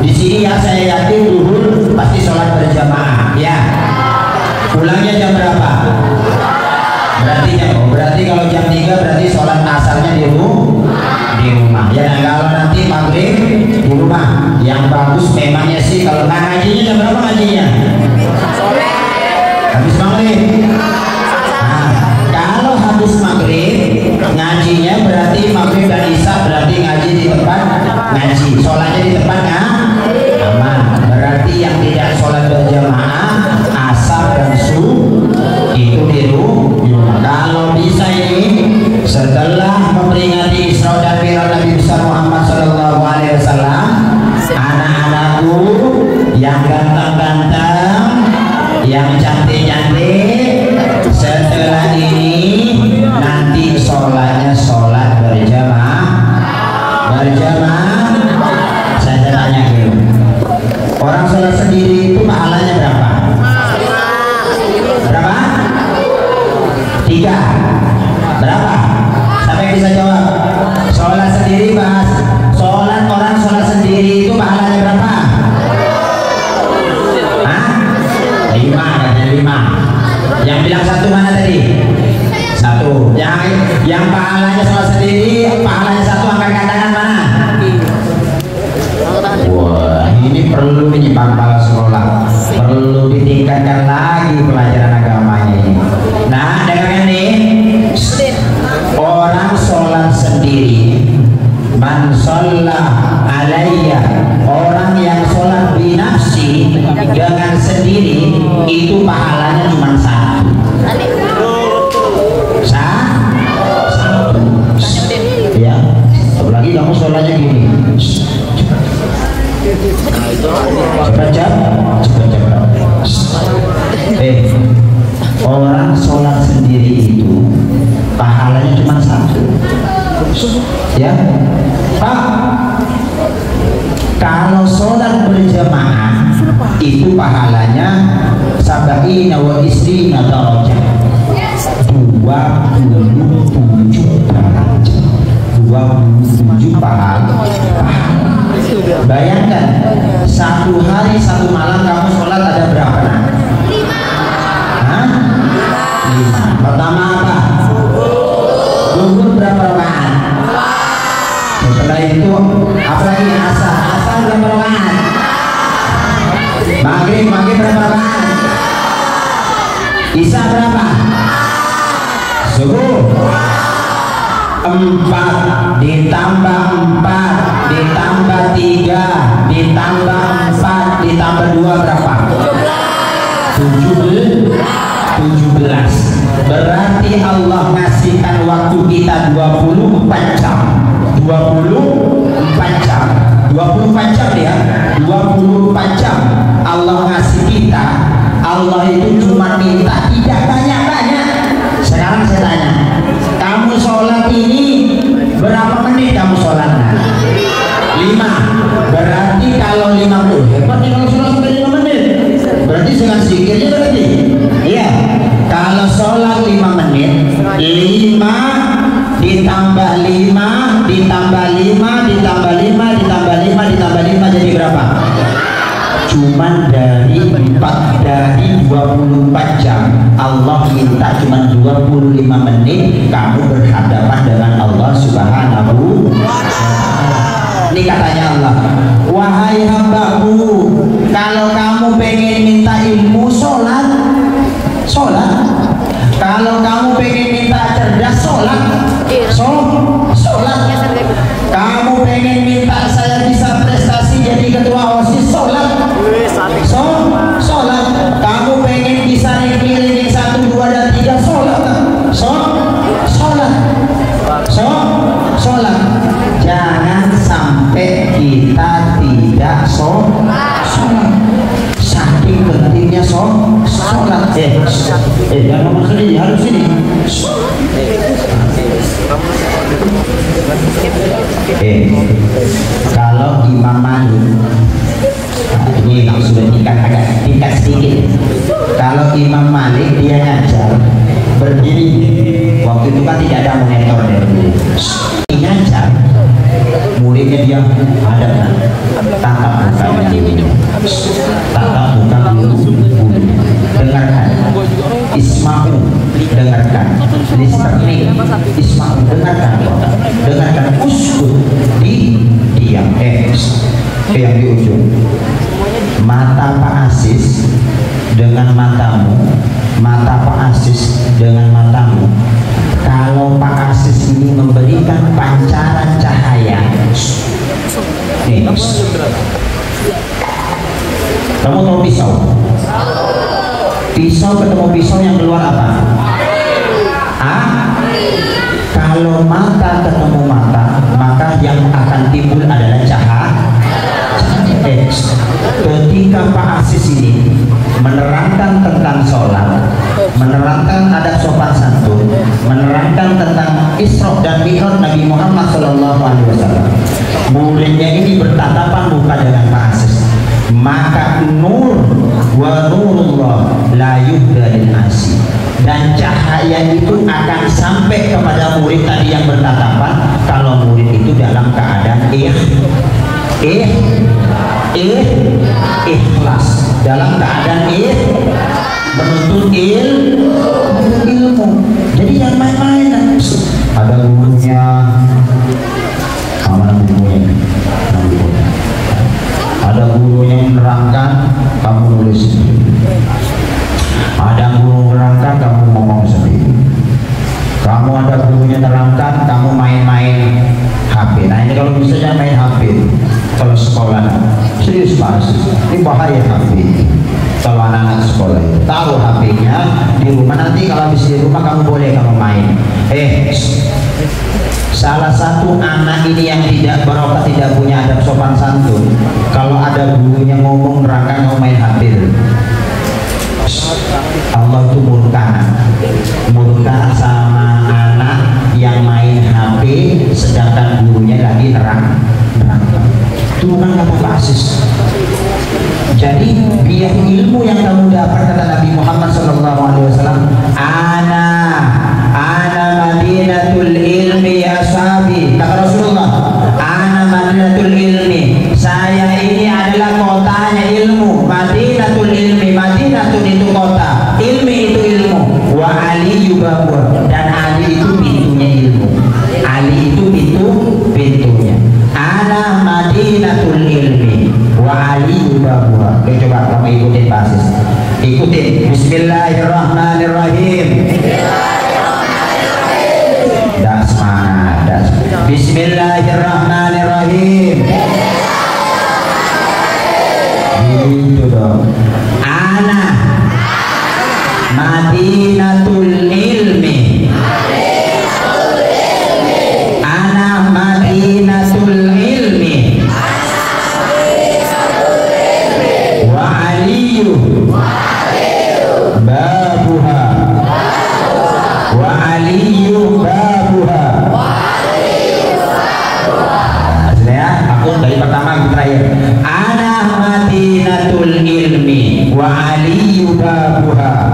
Di sini ya saya yakin duhur pasti sholat berjamaah ya. Pulangnya jam berapa? Berarti kalau jam 3 berarti sholat asarnya di rumah ya. Nah, kalau nanti maghrib di rumah yang bagus memangnya sih. Kalau ngajinya jam berapa ngajinya? Habis maghrib. Nah, kalau habis maghrib ngajinya berarti maghrib dan isya berarti ngaji di tempat ngaji, sholatnya di tempat aman. Berarti yang tidak sholat berjamaah asar dan subuh itu di rumah. Kalau bisa ini setelah memperingati Isra dan Mi'raj Nabi besar Muhammad SAW, anak-anakku yang ganteng-ganteng, yang cantik-cantik, setelah ini nanti sholatnya sholat berjamaah. Saya tanya dulu, orang sholat sendiri itu pahalanya berapa? Berapa? 3. Berapa? Siapa yang bisa jawab? Sholat sendiri Mas, orang sholat sendiri itu pahalanya berapa? 5. Yang bilang 1 mana tadi? 1. Yang pahalanya sholat sendiri, pahalanya 1 angkat tangan mana? Wah, ini perlu menyimpang kepala sekolah, perlu ditingkatkan lagi pelajaran agamanya ini. Nah, dengarkan nih, orang sholat sendiri, man sholla alayya, orang itu pahalanya cuma satu. Satu. Ya, apalagi kamu sholatnya gini. Cepat jam. Orang sholat sendiri itu pahalanya cuma satu. Ya, Pak. Kalau sholat berjamaah itu pahalanya sabaina wa isrina darajah, 27 derajat, 27 pahala. Bayangkan satu hari satu malam kamu sholat ada berapa? Hah? 5. Pertama apa? Zuhur berapa rakaat? Setelah itu apa lagi? Asar berapa rakaat? Maghrib berapa rakaat? Isya berapa? Subuh 4 ditambah 4 ditambah 3 ditambah 4 ditambah 2 berapa? 17. Berarti Allah ngasihkan waktu kita 24 jam. 24 jam. 24 jam ya. 24 jam Allah ngasih kita. Allah itu cuma minta tidak banyak-banyak. Sekarang saya tanya, kamu sholat ini berapa menit kamu sholatnya? 5. Berarti kalau 50 hebat nih kalau sholat sampai 5 menit. Berarti dengan zikirnya berarti. Iya. Kalau sholat 5 menit, 5 ditambah 5 ditambah 5 ditambah 5 ditambah 5 ditambah 5 jadi berapa? Cuman dari 24 jam Allah minta cuman 25 menit kamu berhadapan dengan Allah Subhanahu wa ta'ala. Ini katanya Allah, wahai hambaku, kalau kamu pengen minta ilmu sholat. Kalau kamu pengen minta cerdas sholat. Kamu pengen minta saya bisa prestasi jadi ketua OSIS sholat. Kamu pengen bisa ranking 1, 2 dan 3 sholat. Jangan sampai kita tidak sholat. Saking pentingnya sholat. Jangan ngomong sendiri, harus sini. Kalau Imam Malik, ini kalau sudah tingkat sedikit. Kalau Imam Malik dia ngajar berdiri, waktu itu kan tidak ada monitor dari ngajar, muridnya dia ada tatap muka dengarkan, isma'u dengarkan, listening isma'u dengarkan, uskut diam. Yang di ujung mata Pak Asis dengan matamu, mata Pak Asis dengan matamu. Kalau Pak Asis ini memberikan pancaran cahaya, nih, kamu tahu pisau? Pisau ketemu pisau yang keluar apa? Kalau mata ketemu mata, maka yang akan timbul adalah cahaya. Ketika Pak Asis ini menerangkan tentang sholat, menerangkan adab sopan santun, menerangkan tentang Isra dan Mi'raj Nabi Muhammad SAW, muridnya ini bertatapan muka dengan Pak Asis. Maka nur wa nurullah la yuhda lin nasi, dan cahaya itu akan sampai kepada murid tadi yang bertatapan kalau murid itu dalam keadaan ikhlas, dalam keadaan menuntut ilmu. Jadi jangan main-main. Ada gurunya, mana gurunya? Ada guru yang menerangkan, kamu nulis sendiri. Ada guru menerangkan, kamu ngomong sendiri. Kamu ada gurunya menerangkan, kamu main-main HP. Nah ini kalau bisa jangan main HP. Kalau sekolah serius Mas, ini bahaya HP. Kalau anak-anak sekolah itu taruh HP-nya di rumah, nanti kalau habis di rumah kamu boleh kamu main. Salah satu anak ini yang tidak barokah, tidak punya adab sopan santun, kalau ada gurunya ngomong nerangkan kamu main HP. Allah itu murka sama anak yang main HP sedangkan gurunya lagi nerang. Itu bukan kata basis. Jadi biar ilmu yang kamu dapat, kata Nabi Muhammad SAW, ana madinatul ilmi ya sahabi, kata Rasulullah, ana madinatul ilmi, saya ini adalah kotanya ilmu. Madinatul ilmi, madinatul itu kota, ilmi itu ilmu. Wa ali yubabur, dan Ali itu pintunya ilmu. Ali itu pintunya. Ana madinatul ilmi wa ali yubabur. Coba kamu ikutin basis, ikutin. Bismillahirrahmanirrahim. Das mana das. Bismillahirrahmanirrahim. Gitu dong. Ana madinatul ilmi. Ana madinatul ilmi. Wa aliyu babuha. Wa aliyu babuha. Sudah ya, aku dari pertama ke terakhir. Ana madinatul ilmi wa aliyu babuha.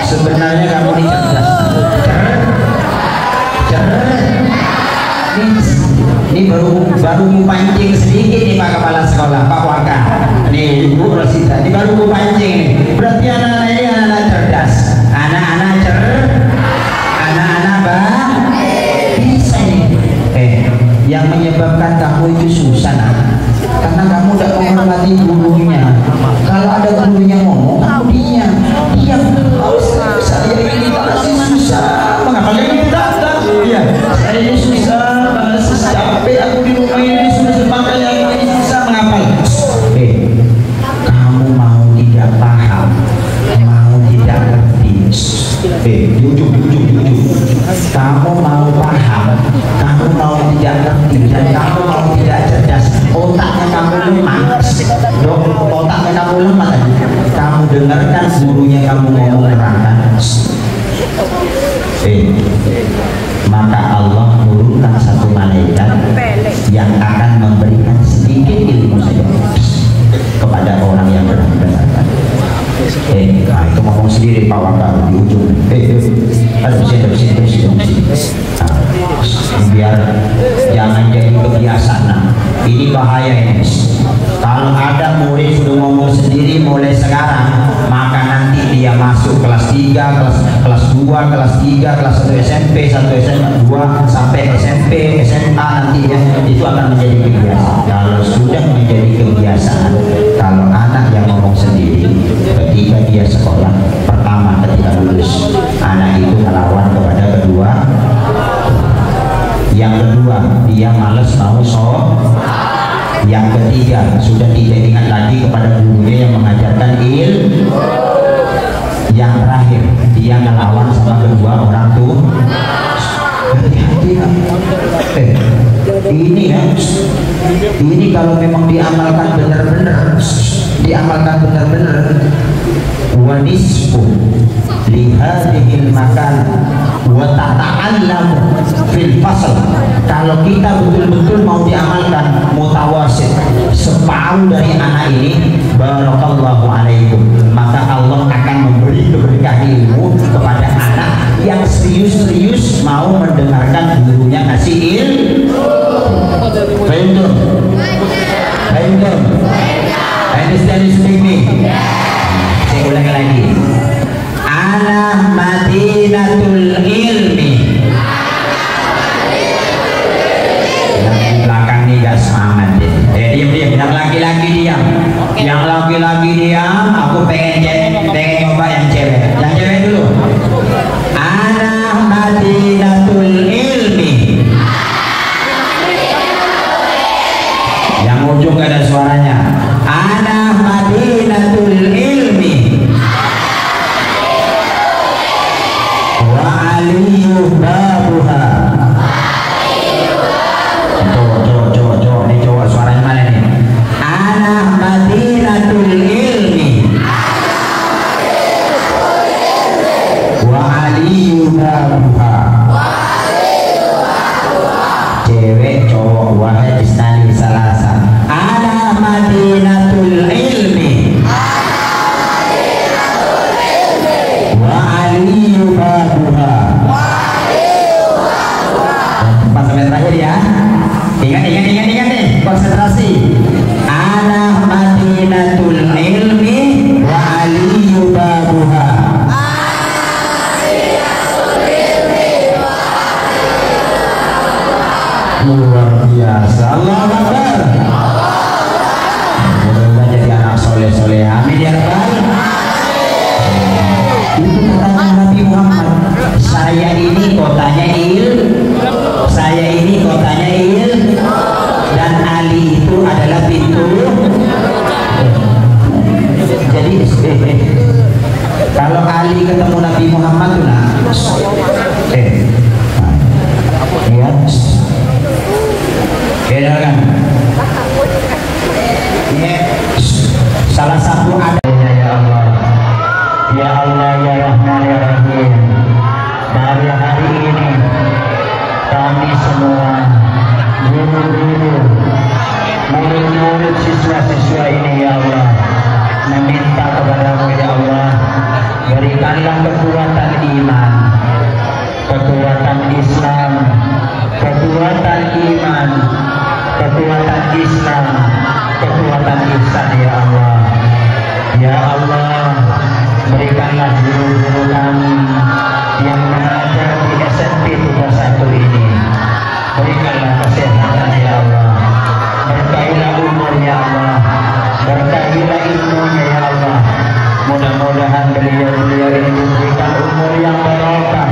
Sebenarnya kamu ini cerdas. Ini baru mau pancing sedikit nih Pak Kepala Sekolah, Pak Waka. Nih Ibu Rosita, ini baru mau pancing nih. Berarti anak-anak ini anak cerdas. Anak-anak bisa nih. Yang menyebabkan kamu itu susah nak, karena kamu tidak menghormati gurunya. Kalau ada gurunya ngomong, kamu diam. Saya ini masih susah. Mengapa ini datang? Iya, saya ini susah, masih capek. Aku di rumah ini sudah sepakat yang ini susah. Mengapa? Kamu mau tidak paham, mau tidak ngerti. Di ujung. Kamu mau paham, kamu mau tidak ngerti, dan kamu mau tidak cerdas. Otaknya kamu lemah. Otaknya kamu lemah. Kamu dengarkan gurunya kamu ngomong nerangkan. Maka Allah menurunkan satu malaikat yang akan memberikan sedikit ilmu saja kepada orang yang mendengarkan. Nah, itu ngomong sendiri Pak Waka di ujung. Biar jangan jadi kebiasaan. Ini bahaya ini. Kalau ada murid sudah ngomong sendiri mulai sekarang, maka nanti dia masuk kelas 3, kelas 2, kelas 3, kelas 1 SMP, 1 SMA, 2 sampai SMP, SMA nanti ya, itu akan menjadi kebiasaan. Kalau sudah menjadi kebiasaan, kalau anak yang ngomong sendiri ketika dia sekolah, pertama ketika lulus, anak itu melawan kepada kedua. Yang kedua, dia malas mau Yang ketiga, sudah tidak ingat lagi kepada gurunya yang mengajarkan ilmu. Yang terakhir, dia ngelawan sama kedua orang tua. Ini ya, ini kalau memang diamalkan benar-benar, wanisbu lihadihil makan wa ta'allamu fil fasl. Kalau kita betul-betul mau diamalkan mutawasid, separuh dari anak ini, barakallahu alaikum, maka Allah akan memberi keberkahan ilmu kepada anak yang serius-serius mau mendengarkan gurunya kasih ilmu. Fahim? Understand me? Saya ulang lagi. Ana madinatul ilmi. Yang belakang nih gak semangat deh. Diam. Yang laki-laki diam. Yang laki-laki diam. Aku pengen nyoba yang cewek. Yang cewek dulu. Ana madinatul ilmi. aliyu babuha. Coba nih, coba suaranya mana nih? Ana madinatul ilmi wa aliyu babuha. Cewek cowok wahai istani salasa. Ana madinatul ilmi wa aliyu babuha. Pas sampai terakhir ya. Ingat nih, konsentrasi. Ana madinatul ilmi wa aliyu babuha. Luar biasa. Allahu Akbar. Mudah-mudahan jadi anak soleh-soleh. Amin ya rabbal. Itu pertanyaan Nabi Muhammad. Saya ini kotanya saya ini kotanya dan Ali itu adalah pintu. Jadi kalau Ali ketemu Nabi Muhammad tuh lihat beda kan? Salah satu adanya ya Allah, ya Allah ya Rahman ya Rahim. Dari hari ini kami semua guru-guru, murid-murid, siswa-siswa ini ya Allah meminta kepadamu ya Allah, berikanlah kekuatan iman, kekuatan Islam, kekuatan iman, kekuatan Islam, kekuatan ihsan ya Allah. Ya Allah, berikanlah guru-guru kami yang mengajar di SMP 31 ini, berikanlah kesehatan ya Allah, berkahilah umur ya Allah, berkahilah ilmunya ya Allah. Mudah-mudahan beliau-beliau ini diberikan umur yang barokah,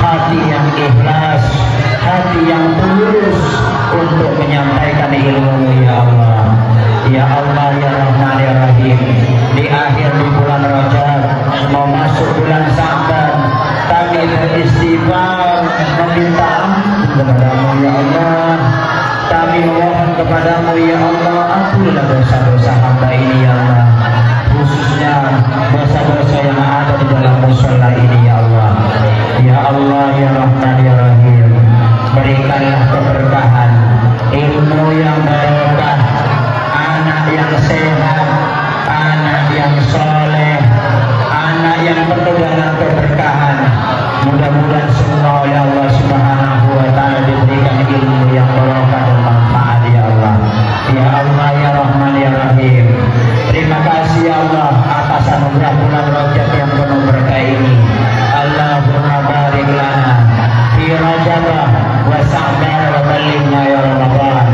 hati yang ikhlas, hati yang tulus untuk menyampaikan ilmu ya Allah. Ya Allah ya Rahman ya Rahim, di akhir di bulan Rajab mau masuk bulan Sya'ban, kami beristighfar meminta ampun kepadamu ya Allah. Kami mohon kepadamu ya Allah, ampunilah dosa-dosa hamba ini ya Allah, khususnya dosa-dosa yang ada di dalam mushola ini ya Allah. Ya Allah ya Rahman ya Rahim, berikanlah keberkahan, ilmu yang barokah, anak yang sehat, anak yang soleh, anak yang penuh dengan keberkahan. Mudah-mudahan semua oleh Allah Subhanahu wa Ta'ala diberikan ilmu yang barokah dan manfaat ya Allah. Ya Allah ya Rahman ya Rahim, terima kasih ya Allah atas anugerah bulan Rajab yang penuh berkah ini. Allahumma barik lana fi Rajab wa Sya'ban wa ballighna ya Ramadan.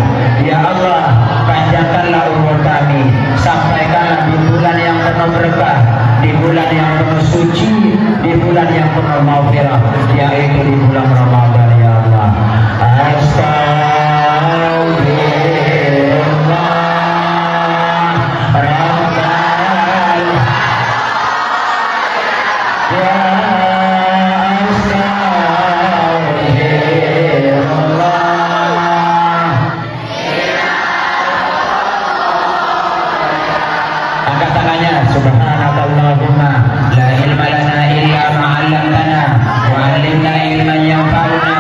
Ya Allah, panjangkanlah umur kami, sampaikanlah di bulan yang penuh berkah, di bulan yang penuh suci, di bulan yang penuh maghfirah, yaitu di bulan Ramadan ya Allah. Astagfirullah Rabbal ya Subhanakallahumma la ilma lana illa ma 'allamtana wa 'allimna ilman yanfa'una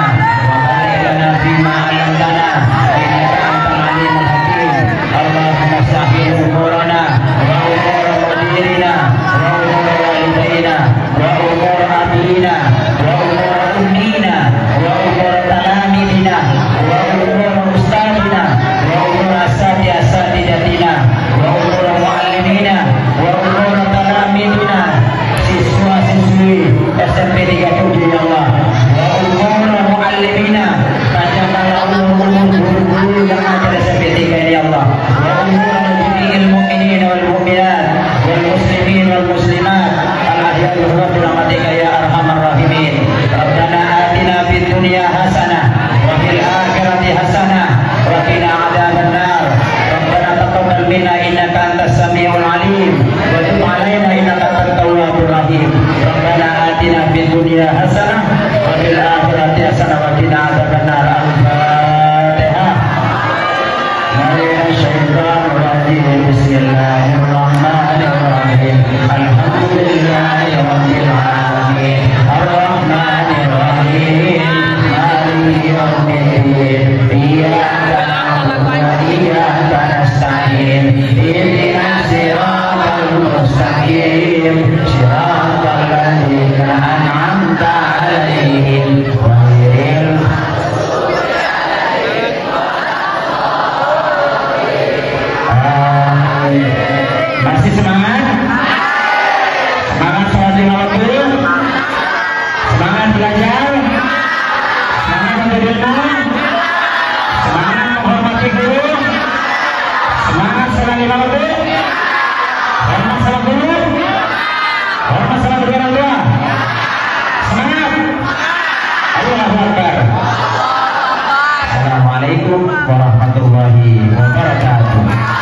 wa barik lana fima 'allamtana innaka antal 'alimul hakim. Allahumma sahhil umurana wa umur mudirina wa umur walidaina wa umur abina wa umur ummina wa umur talamidina wa umur ustadina wa umur asatidatina wa umur muallimina wa umur talamidina, siswa-siswi SMP 37 ya Allah, wa umur muallimina, panjangkanlah umur guru-guru yang ada di SMP 3 ini ya Allah, wa umur jami'il mu'minin wal mu'minat wal muslimin wal muslimat al-ahya'i wa rahmatika ya arhamar rahimin. Rabbana atina fid dunya hasanah wa fil akhirati hasanah wa qina adzabannar. Rabbana taqabbal minna innaka antas samiul alim wa tub alaina innaka antat tawwabur rahim. Rabbana atina fid dunya hasanah wa belajar, semangat menuntut ilmu, semangat menghormati guru, semangat salam lima waktu, hormat sama guru, hormat sama kedua orang tua. Semangat. Allahu Akbar. Assalamualaikum warahmatullahi wabarakatuh.